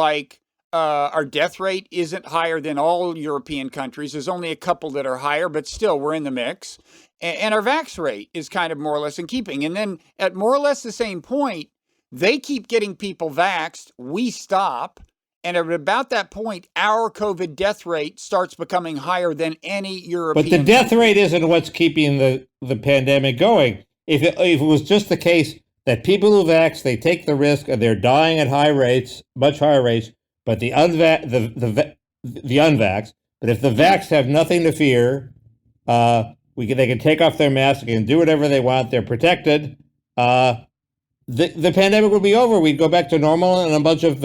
our death rate isn't higher than all European countries. There's only a couple that are higher, but still we're in the mix. And our vax rate is kind of more or less in keeping. And then at more or less the same point, they keep getting people vaxxed. We stop. And at about that point, our COVID death rate starts becoming higher than any European. But the death rate isn't what's keeping the pandemic going. If it was just the case that people who vax, they take the risk and they're dying at high rates, much higher rates, but the unvaxxed, but if the vaxxed have nothing to fear, they can take off their mask, they can do whatever they want, they're protected, the pandemic would be over. We'd go back to normal and a bunch of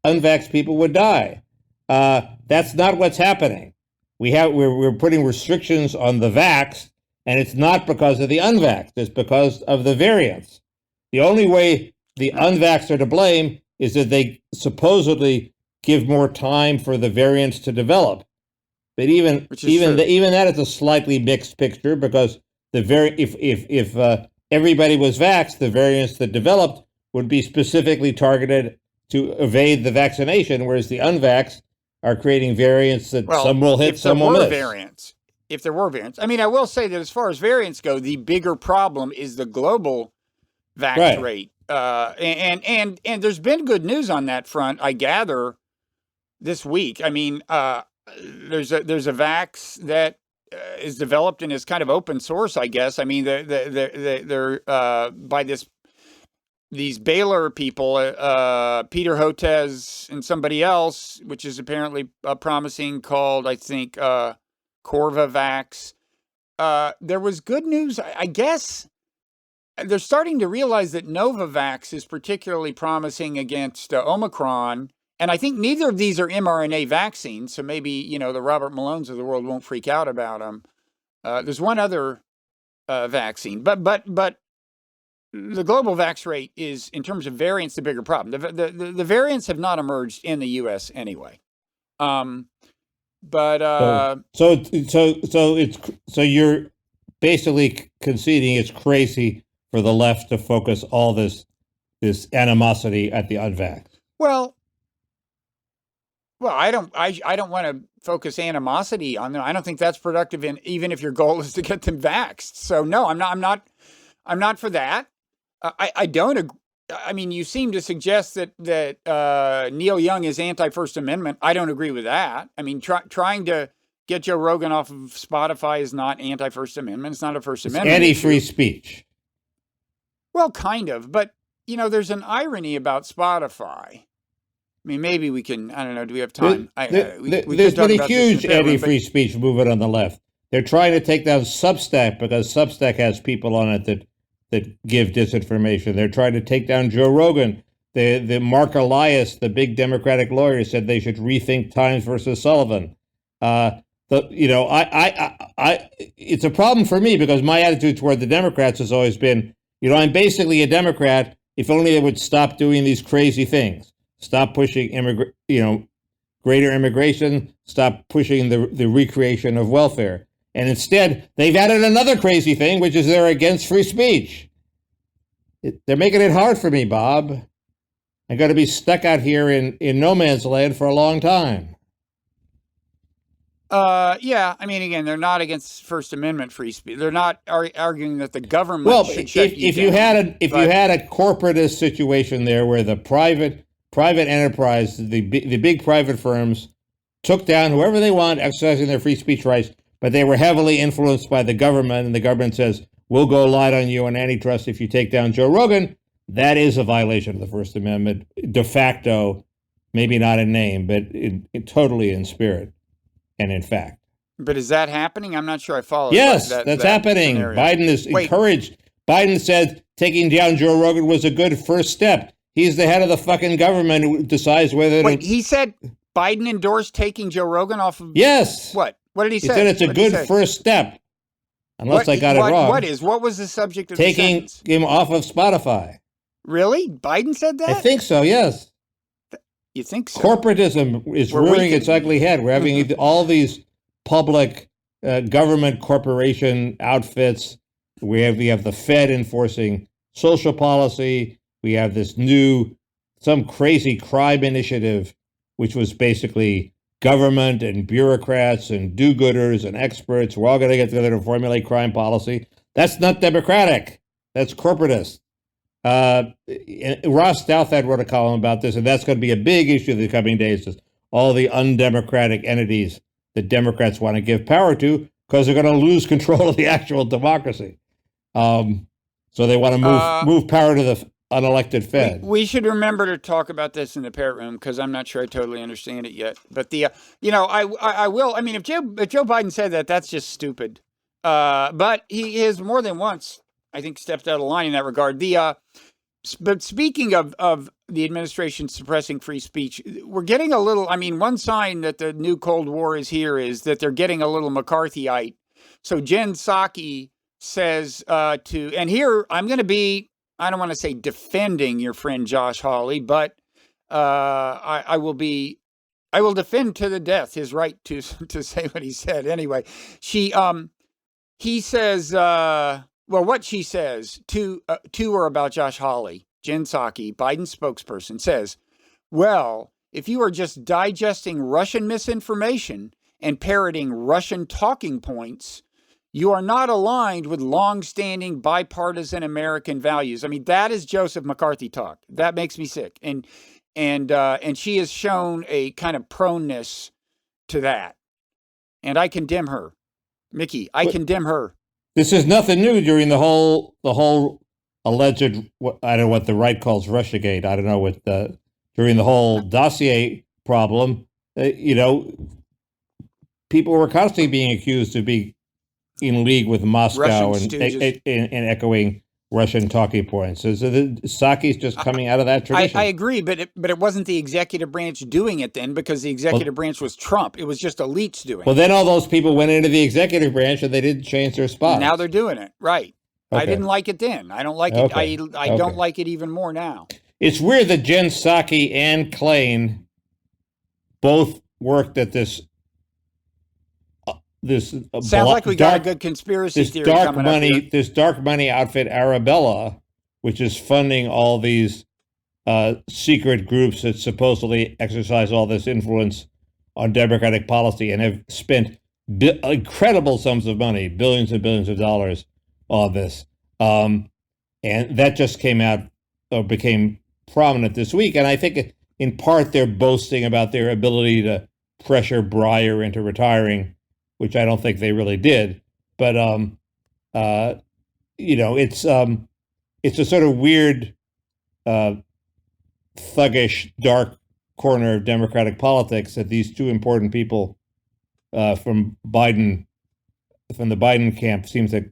unvaxxed people would die. That's not what's happening. We're putting restrictions on the vaxxed, and it's not because of the unvaxxed, it's because of the variants. The only way the unvaxxed are to blame is that they supposedly give more time for the variants to develop. But even that is a slightly mixed picture, because if everybody was vaxxed, the variants that developed would be specifically targeted to evade the vaccination, whereas the unvaxxed are creating variants that some will hit, some will miss. If there were variants. I mean, I will say that as far as variants go, the bigger problem is the global vax rate. And there's been good news on that front, I gather, this week. I mean, there's a vax that is developed and is kind of open source, I guess. I mean, they're by these Baylor people, Peter Hotez and somebody else, which is apparently promising, called, I think, Corvavax. There was good news, I guess. They're starting to realize that Novavax is particularly promising against Omicron. And I think neither of these are mRNA vaccines, so maybe, the Robert Malones of the world won't freak out about them. There's one other vaccine, but the global vax rate is, in terms of variants, the bigger problem. The variants have not emerged in the U.S. anyway. So you're basically conceding it's crazy for the left to focus all this animosity at the unvaxxed. Well, I don't want to focus animosity on them. I don't think that's productive, even if your goal is to get them vaxxed. So no, I'm not for that. I don't agree. I mean, you seem to suggest that Neil Young is anti-First Amendment. I don't agree with that. I mean, trying to get Joe Rogan off of Spotify is not anti-First Amendment. It's not a First Amendment. Anti-free speech. Well, kind of, but there's an irony about Spotify. I mean, maybe we can. I don't know. Do we have time? There's been a huge anti-free speech movement on the left. They're trying to take down Substack because Substack has people on it that give disinformation. They're trying to take down Joe Rogan. The Mark Elias, the big Democratic lawyer, said they should rethink Times versus Sullivan. It's a problem for me because my attitude toward the Democrats has always been, I'm basically a Democrat. If only they would stop doing these crazy things, stop pushing greater immigration, stop pushing the recreation of welfare. And instead, they've added another crazy thing, which is they're against free speech. They're making it hard for me, Bob. I got to be stuck out here in no man's land for a long time. Yeah. I mean, again, they're not against First Amendment free speech. They're not arguing that the government should shut you down. If you had a corporatist situation there where the private enterprise, the big private firms took down whoever they want, exercising their free speech rights, but they were heavily influenced by the government, and the government says, we'll go light on you on antitrust if you take down Joe Rogan, that is a violation of the First Amendment, de facto, maybe not in name, but totally in spirit and in fact. But is that happening? I'm not sure I follow. Yes, that's happening. Scenario. Biden is encouraged. Biden said taking down Joe Rogan was a good first step. He's the head of the fucking government who decides whether he said Biden endorsed taking Joe Rogan off of... Yes. What did he say? He said it's a good first step. Unless I got it wrong. What was the subject of taking him off of Spotify? Really? Biden said that? I think so, yes. You think so? Corporatism is rearing its ugly head. We're having all these public government corporation outfits. We have the Fed enforcing social policy. We have this some crazy crime initiative, which was basically government and bureaucrats and do-gooders and experts. We're all going to get together to formulate crime policy. That's not democratic. That's corporatist. Ross Douthat wrote a column about this, and that's going to be a big issue in the coming days. Is all the undemocratic entities that Democrats want to give power to because they're going to lose control of the actual democracy. So they want to move power to the unelected Fed. We should remember to talk about this in the Parrot Room because I'm not sure I totally understand it yet. But I will. I mean, if Joe Biden said that, that's just stupid. But he has more than once, I think, stepped out of line in that regard. But speaking of the administration suppressing free speech, we're getting a little. I mean, one sign that the new Cold War is here is that they're getting a little McCarthyite. So Jen Psaki says and here I'm going to be. I don't want to say defending your friend Josh Hawley, but I will defend to the death his right to say what he said. Anyway, he says, what she says to her about Josh Hawley, Jen Psaki, Biden's spokesperson, says, well, if you are just digesting Russian misinformation and parroting Russian talking points, you are not aligned with long-standing bipartisan American values. I mean, that is Joseph McCarthy talk. That makes me sick. And she has shown a kind of proneness to that. And I condemn her. Mickey, I condemn her. This is nothing new during the whole alleged, I don't know what the right calls Russiagate. I don't know what during the whole dossier problem, people were constantly being accused of being in league with Moscow and echoing Russian talking points. So the Psaki's just coming out of that tradition. I agree, but it wasn't the executive branch doing it then because the executive branch was Trump. It was just elites doing it. Well, then all those people went into the executive branch and they didn't change their spots. And now they're doing it, right? Okay. I didn't like it then. I don't like it. Okay. I don't like it even more now. It's weird that Jen Psaki and Klain both worked at this sounds like we got a good conspiracy theory coming up here. This dark money outfit Arabella, which is funding all these secret groups that supposedly exercise all this influence on Democratic policy and have spent incredible sums of money, billions and billions of dollars on this. And that just came out became prominent this week. And I think in part they're boasting about their ability to pressure Breyer into retiring, which I don't think they really did. But it's a sort of weird, thuggish, dark corner of Democratic politics that these two important people from the Biden camp seem to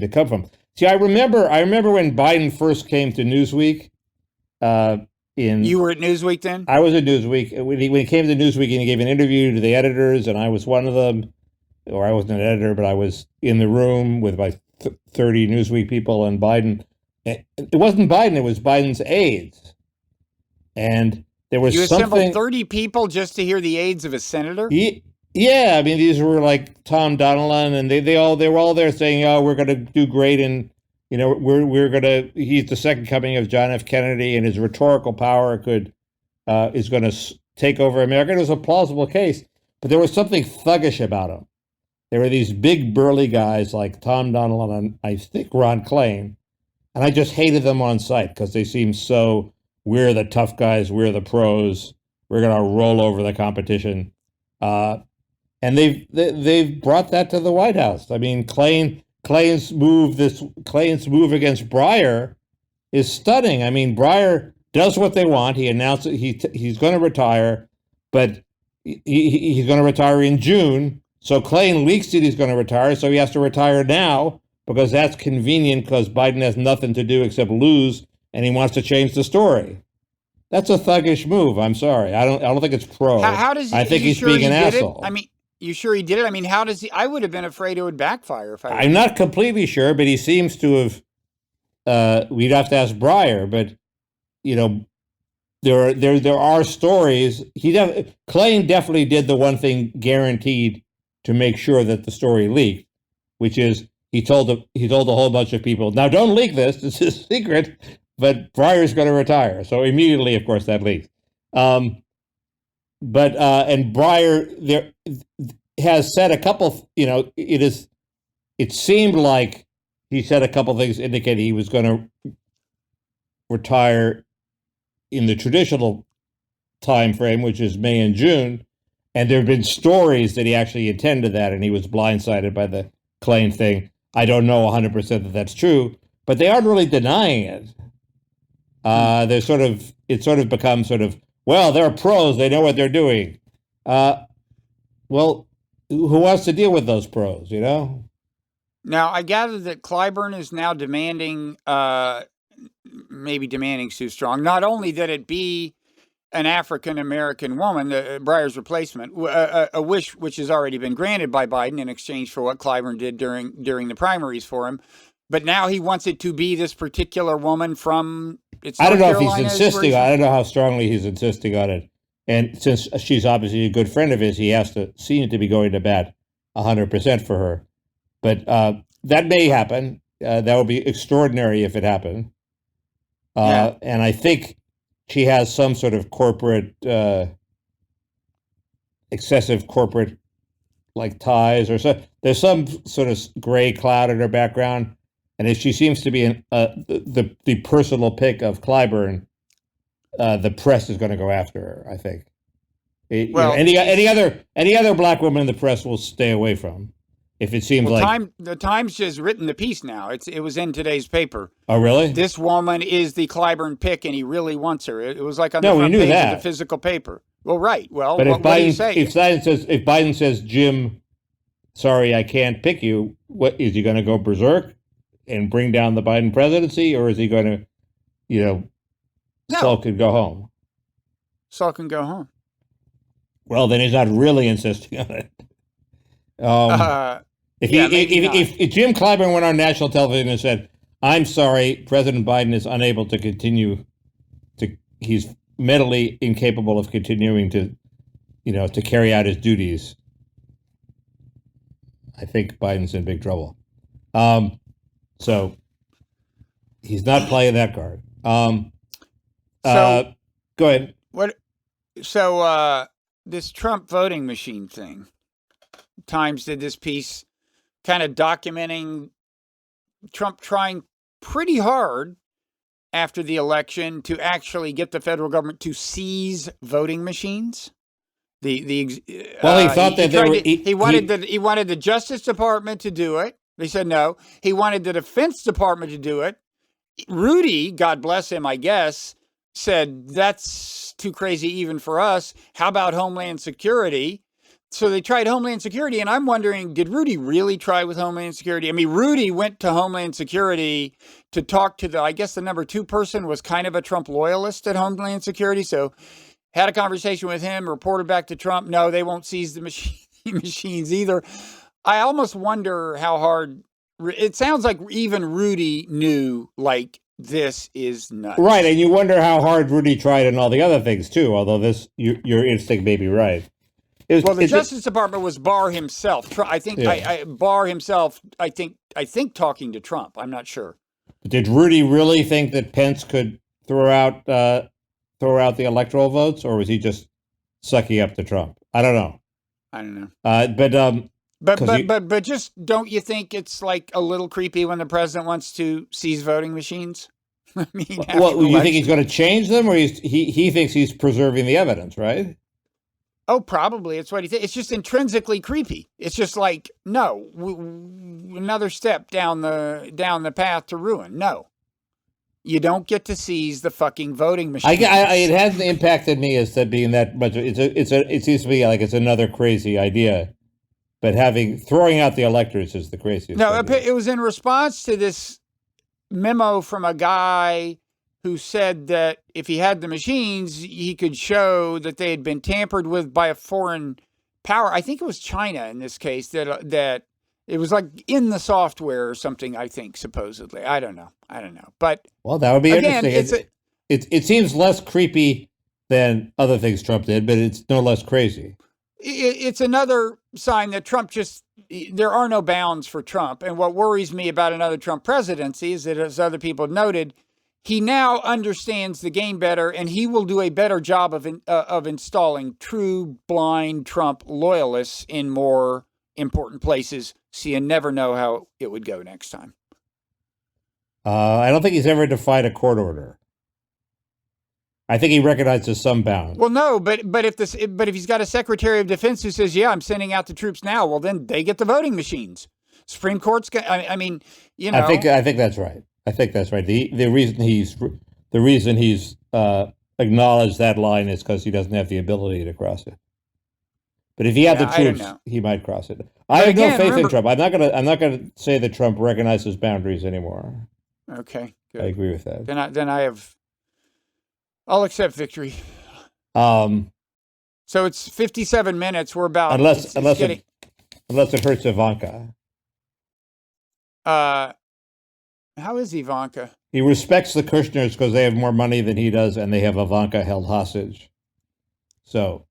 come from. See, I remember when Biden first came to Newsweek. You were at Newsweek then? I was at Newsweek. When he came to Newsweek and he gave an interview to the editors, and I was one of them, or I wasn't an editor, but I was in the room with my 30 Newsweek people and Biden. It wasn't Biden, it was Biden's aides. And there was You assembled 30 people just to hear the aides of a senator? Yeah, I mean, these were like Tom Donilon, and they were all there saying, "Oh, we're going to do great," and he's the second coming of John F. Kennedy, and his rhetorical power is going to take over America. It was a plausible case, but there was something thuggish about him. There were these big burly guys like Tom Donilon and I think Ron Klain, and I just hated them on sight because they seemed so, we're the tough guys, we're the pros, we're going to roll over the competition. And they've brought that to the White House. I mean, Klain's move against Breyer is stunning. I mean, Breyer does what they want. He announced he's going to retire, but he's going to retire in June. So Klain leaks that he's going to retire, so he has to retire now because that's convenient because Biden has nothing to do except lose, and he wants to change the story. That's a thuggish move. I'm sorry. I don't think it's pro. How does he? I think he's being an asshole. I mean, you sure he did it? I mean, how does he? I would have been afraid it would backfire if I'm not completely sure, but he seems to have. We'd have to ask Breyer, but there are stories. Klain definitely did the one thing guaranteed to make sure that the story leaked, which is he told a whole bunch of people, now don't leak this. This is secret, but Breyer's going to retire. So immediately, of course, that leaked. And Breyer has said a couple, it seemed like he said a couple things indicating he was going to retire in the traditional time frame, which is May and June. And there have been stories that he actually intended that, and he was blindsided by the Klain thing. I don't know 100% that that's true, but they aren't really denying it. It's sort of become well, they're pros, they know what they're doing. Well, who wants to deal with those pros, Now, I gather that Clyburn is now demanding, maybe demanding's too strong, not only that it be an African-American woman, Breyer's replacement, a wish which has already been granted by Biden in exchange for what Clyburn did during the primaries for him, but now he wants it to be this particular woman from I don't know if he's insisting on it. I don't know how strongly he's insisting on it. And since she's obviously a good friend of his, he has to seem to be going to bat 100% for her. But that may happen. That would be extraordinary if it happened. And I think she has some sort of excessive corporate like ties or so. There's some sort of gray cloud in her background. And if she seems to be the personal pick of Clyburn, the press is going to go after her, I think. Any other black woman in the press will stay away from. If it seems the Times just written the piece now. It was in today's paper. Oh, really? This woman is the Clyburn pick, and he really wants her. It was like on the front page of the physical paper. Well, right. Well, but what do you say? If Biden says, Jim, sorry, I can't pick you, what is he going to go berserk and bring down the Biden presidency, or is he going to, sulk and go home? Sulk and go home. Well, then he's not really insisting on it. If Jim Clyburn went on national television and said, "I'm sorry, President Biden is unable to continue he's mentally incapable of continuing to carry out his duties," I think Biden's in big trouble. So he's not playing that card. Go ahead. So this Trump voting machine thing. Times did this piece kind of documenting Trump trying pretty hard after the election to actually get the federal government to seize voting machines. He thought that he wanted the Justice Department to do it. They said no. He wanted the Defense Department to do it. Rudy, God bless him, I guess, said that's too crazy even for us. How about Homeland Security? So they tried Homeland Security, and I'm wondering, did Rudy really try with Homeland Security? I mean, Rudy went to Homeland Security to talk to I guess the number 2 person was kind of a Trump loyalist at Homeland Security, so had a conversation with him, reported back to Trump, no, they won't seize the machines either. I almost wonder how hard, it sounds like even Rudy knew, like, this is nuts. Right, and you wonder how hard Rudy tried and all the other things, too, although your instinct may be right. The Justice Department was Barr himself. I think Barr himself. I think talking to Trump. I'm not sure. Did Rudy really think that Pence could throw out the electoral votes, or was he just sucking up to Trump? I don't know. But just don't you think it's like a little creepy when the president wants to seize voting machines? I mean, well, you think he's going to change them, or he thinks he's preserving the evidence, right? Oh, probably. It's what he thinks. It's just intrinsically creepy. It's just like, no, another step down the path to ruin. No, you don't get to seize the fucking voting machine. It hasn't impacted me as being that much. It seems to me like it's another crazy idea, but throwing out the electors is the craziest. No, idea. It was in response to this memo from a guy who said that if he had the machines, he could show that they had been tampered with by a foreign power. I think it was China in this case, that it was like in the software or something, I think, supposedly. I don't know. But well, that would be again, interesting. It seems less creepy than other things Trump did, but it's no less crazy. It's another sign that Trump there are no bounds for Trump. And what worries me about another Trump presidency is that, as other people have noted, he now understands the game better, and he will do a better job of installing true blind Trump loyalists in more important places. So you never know how it would go next time. I don't think he's ever defied a court order. I think he recognizes some bounds. Well, no, but if he's got a Secretary of Defense who says, "Yeah, I'm sending out the troops now," well, then they get the voting machines. Supreme Court's. I mean, you know. I think that's right. The reason he's acknowledged that line is because he doesn't have the ability to cross it. But if he had the troops, he might cross it. I have no faith in Trump. I'm not gonna say that Trump recognizes boundaries anymore. Okay, good. I agree with that. I'll accept victory. So it's 57 minutes. We're about unless it hurts Ivanka. How is Ivanka? He respects the Kushners because they have more money than he does, and they have Ivanka held hostage. So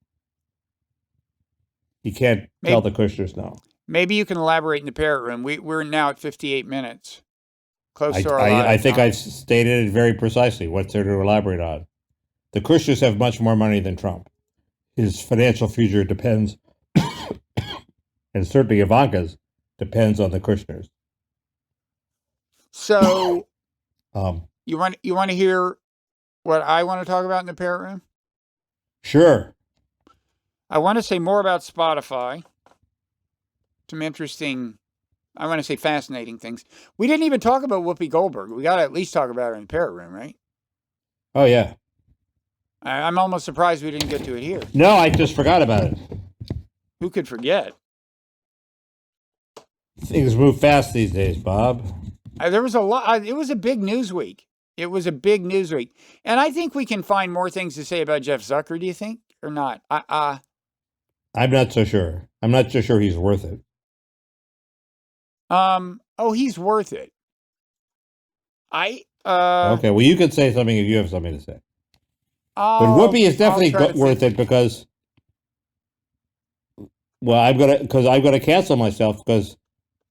he can't tell the Kushners no. Maybe you can elaborate in the Parrot Room. We're now at 58 minutes. Close to our I think I've stated it very precisely. What's there to elaborate on? The Kushners have much more money than Trump. His financial future depends, and certainly Ivanka's, depends on the Kushners. So, you want to hear what I want to talk about in the Parrot Room? Sure. I want to say more about Spotify. Some interesting, I want to say fascinating things. We didn't even talk about Whoopi Goldberg. We got to at least talk about her in the Parrot Room, right? Oh, yeah. I'm almost surprised we didn't get to it here. No, I just forgot about it. Who could forget? Things move fast these days, Bob. There was a lot. It was a big news week. And I think we can find more things to say about Jeff Zucker. Do you think, or not? I'm not so sure. I'm not so sure he's worth it. Oh, he's worth it. Okay. Well, you could say something if you have something to say. But Whoopi is definitely worth it because, well, I'm gonna cancel myself because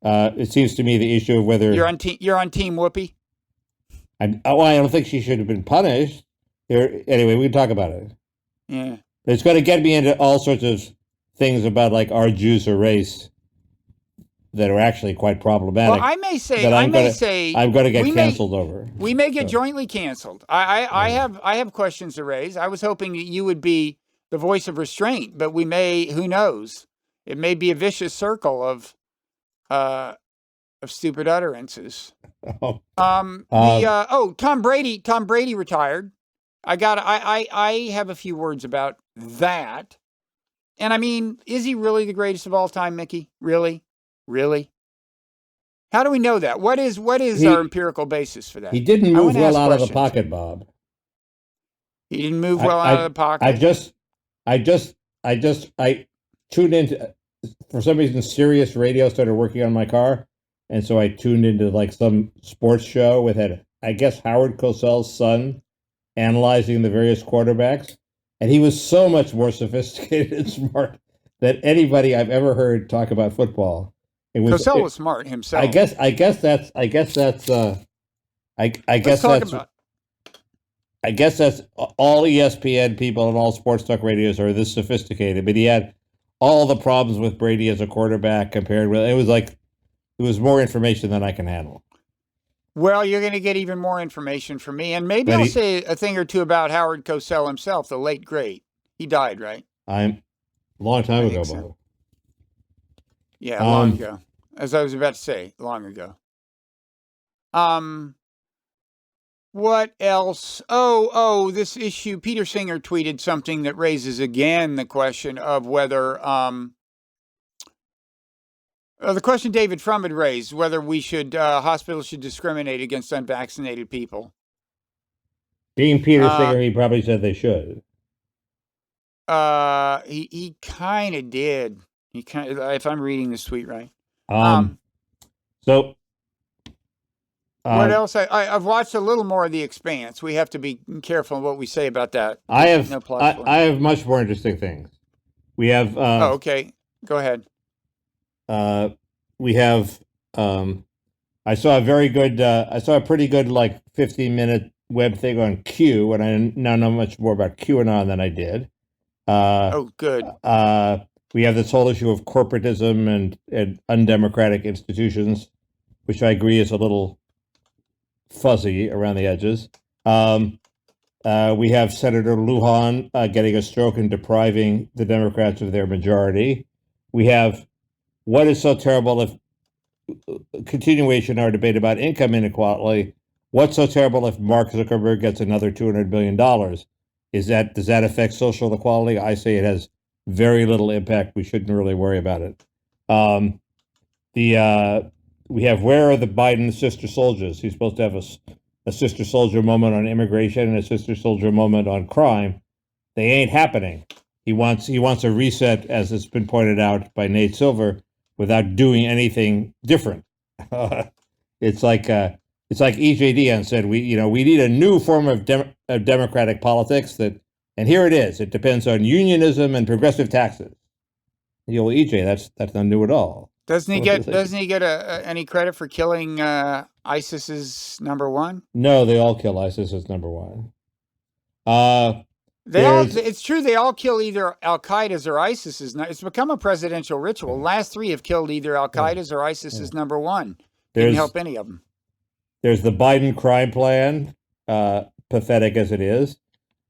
it seems to me the issue of whether you're on Team Whoopi. I don't think she should have been punished. Anyway, we can talk about it. Yeah, it's going to get me into all sorts of things about like are Jews a race that are actually quite problematic. Well, I may say I'm going to get canceled over. We may get jointly canceled. I have questions to raise. I was hoping that you would be the voice of restraint, but we may. Who knows? It may be a vicious circle of stupid utterances. Tom Brady. Tom Brady retired. I have a few words about that. And I mean, is he really the greatest of all time, Mickey? Really? How do we know that? What is our empirical basis for that? He didn't move well out of the pocket, Bob. He didn't move well out of the pocket. I tuned into, for some reason, Sirius Radio started working on my car, and so I tuned into like some sports show with I guess Howard Cosell's son analyzing the various quarterbacks. And he was so much more sophisticated and smart than anybody I've ever heard talk about football. Cosell was smart himself. I guess that's all ESPN people and all sports talk radios are this sophisticated. But he had all the problems with Brady as a quarterback compared with it was more information than I can handle. Well, you're going to get even more information from me, and maybe I'll say a thing or two about Howard Cosell himself, the late great. He died, right? A long time ago, Bob. Yeah, long ago. As I was about to say, long ago. What else? This issue. Peter Singer tweeted something that raises again the question of whether the question David Frum had raised, whether hospitals should discriminate against unvaccinated people. Being Peter Singer, he probably said they should. He kind of did. If I'm reading this tweet right. What else? I've watched a little more of The Expanse. We have to be careful what we say about that. I have much more interesting things. We have. Okay. Go ahead. We have. I saw a pretty good 15-minute web thing on Q, and I now know much more about QAnon than I did. Good. We have this whole issue of corporatism and undemocratic institutions, which I agree is a little fuzzy around the edges. We have Senator Lujan getting a stroke and depriving the Democrats of their majority. We have what is so terrible if continuation our debate about income inequality. What's so terrible if Mark Zuckerberg gets another $200 billion? Does that affect social equality? I say it has very little impact. We shouldn't really worry about it. We have, where are the Biden sister soldiers? He's supposed to have a sister soldier moment on immigration and a sister soldier moment on crime. They ain't happening. He wants a reset, as it's been pointed out by Nate Silver, without doing anything different. It's like EJDN said, we need a new form of democratic politics and here it is. It depends on unionism and progressive taxes. Well, EJ, that's not new at all. Doesn't he get any credit for killing ISIS's number one? No, they all kill ISIS as number one. It's true. They all kill either Al Qaeda's or ISIS's. It's become a presidential ritual. The last three have killed either Al Qaeda's or ISIS's number one. Didn't help any of them. There's the Biden crime plan, pathetic as it is.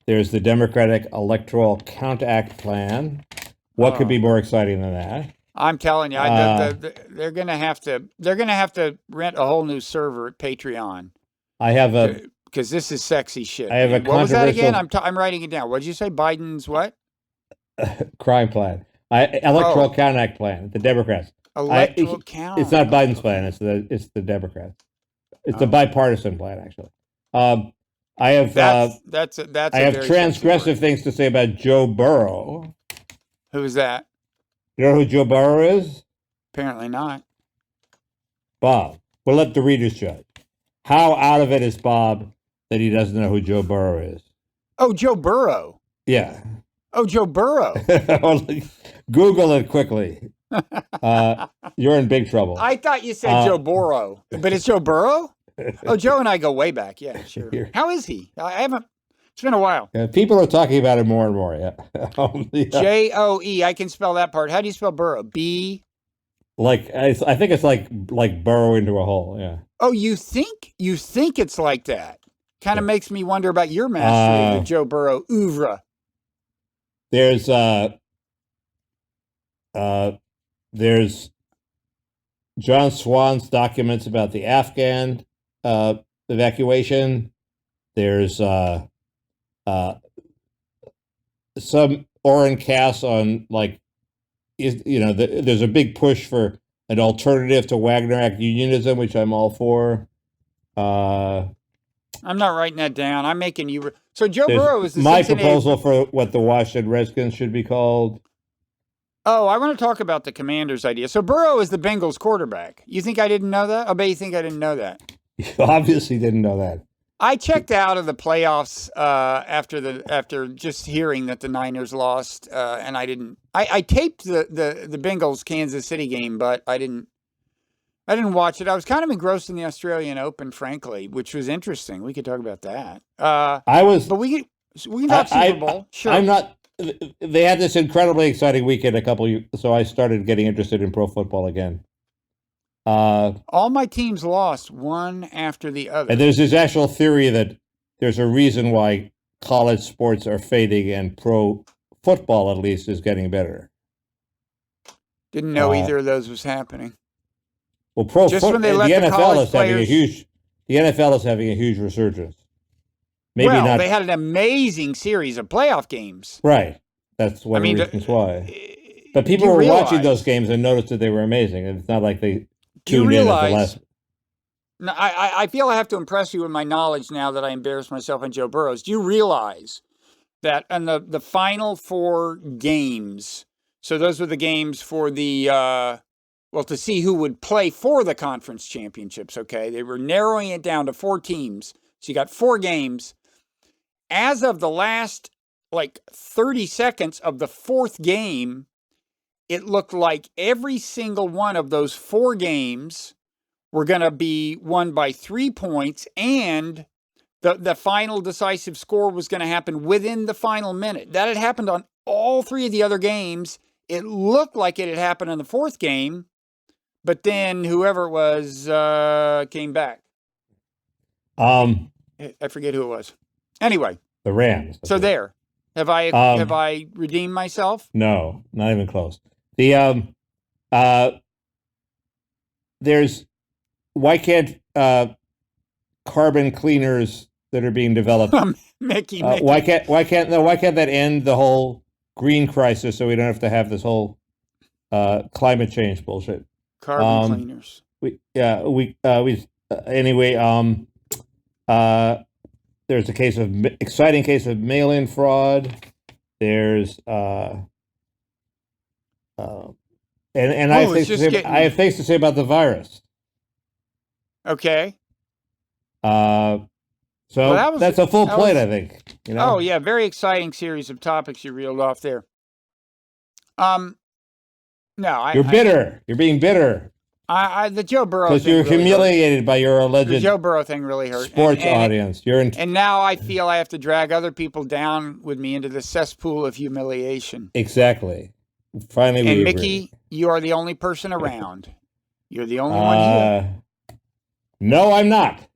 There's the Democratic Electoral Count Act plan. What could be more exciting than that? I'm telling you, they're going to have to rent a whole new server at Patreon. Because this is sexy shit. What was that again? I'm writing it down. What did you say? Biden's what? Crime plan. Electoral Count Act plan. The Democrats. Electoral count. It's not Biden's plan. It's the Democrats. It's a bipartisan plan, actually. I have transgressive things to say about Joe Burrow. Who is that? You know who Joe Burrow is? Apparently not. Bob. We'll let the readers judge. How out of it is Bob that he doesn't know who Joe Burrow is? Oh, Joe Burrow. Yeah. Oh, Joe Burrow. Google it quickly. You're in big trouble. I thought you said Joe Burrow, but it's Joe Burrow? Oh, Joe and I go way back. Yeah, sure. How is he? It's been a while. People are talking about it more and more. Yeah. Joe. I can spell that part. How do you spell Burrow? B. Like I think it's like burrow into a hole. Yeah. Oh, you think it's like that? Kind of makes me wonder about your mastery of the Joe Burrow oeuvre. There's John Swan's documents about the Afghan evacuation. There's some Oren Cass on there's a big push for an alternative to Wagner Act unionism, which I'm all for. I'm not writing that down. I'm making you. So Joe Burrow is my proposal for what the Washington Redskins should be called. Oh, I want to talk about the Commanders' idea. So Burrow is the Bengals quarterback. You think I didn't know that? I bet you think I didn't know that. You obviously didn't know that. I checked out of the playoffs after just hearing that the Niners lost, and I didn't. I taped the Bengals Kansas City game, but I didn't watch it. I was kind of engrossed in the Australian Open, frankly, which was interesting. We could talk about that. But we can talk Super Bowl. Sure. I'm not. They had this incredibly exciting weekend so I started getting interested in pro football again. All my teams lost one after the other. And there's this actual theory that there's a reason why college sports are fading and pro football, at least, is getting better. Didn't know either of those was happening. Well, the NFL is having a huge resurgence. Maybe not. They had an amazing series of playoff games. Right. That's one of the reasons why. But people were watching those games and noticed that they were amazing. And it's not like they tuned in at the last. No, I feel I have to impress you with my knowledge now that I embarrassed myself on Joe Burrow. Do you realize that in the final 4 games, so those were the games for the, to see who would play for the conference championships, okay? They were narrowing it down to 4 teams. So you got 4 games. As of the last, 30 seconds of the 4th game, it looked like every single one of those 4 games were going to be won by 3 points, and the final decisive score was going to happen within the final minute. That had happened on all 3 of the other games. It looked like it had happened in the 4th game, but then whoever it was came back. I forget who it was. Anyway, the Rams. So there. Have I redeemed myself? No, not even close. Why can't carbon cleaners that are being developed Mickey. Why can't that end the whole green crisis so we don't have to have this whole climate change bullshit? Carbon cleaners. There's exciting case of mail-in fraud. There's I have things to say about the virus. Okay. That's a full plate, I think. Oh yeah, very exciting series of topics you reeled off there. You're bitter. You're being bitter. The Joe Burrow because you're humiliated by your alleged the Joe Burrow thing really hurt sports audience. And now I feel I have to drag other people down with me into the cesspool of humiliation. Exactly. Finally, and Mickey, you are the only person around. You're the only one here. No, I'm not.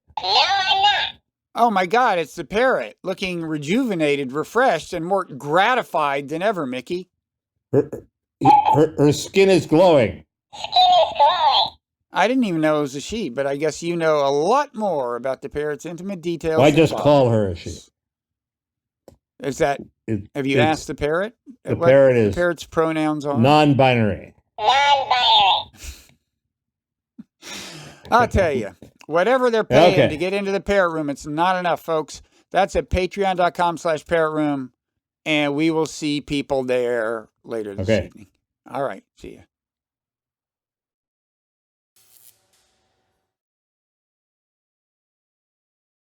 Oh my God! It's the parrot, looking rejuvenated, refreshed, and more gratified than ever. Mickey. Her skin is glowing. I didn't even know it was a she, but I guess you know a lot more about the parrot's intimate details. Why just call her a she? Is that? Have you asked the parrot? The parrot's pronouns are non-binary. I'll tell you, whatever they're paying to get into the Parrot Room, it's not enough, folks. That's at patreon.com/Parrot Room, and we will see people there later this evening. All right, see you.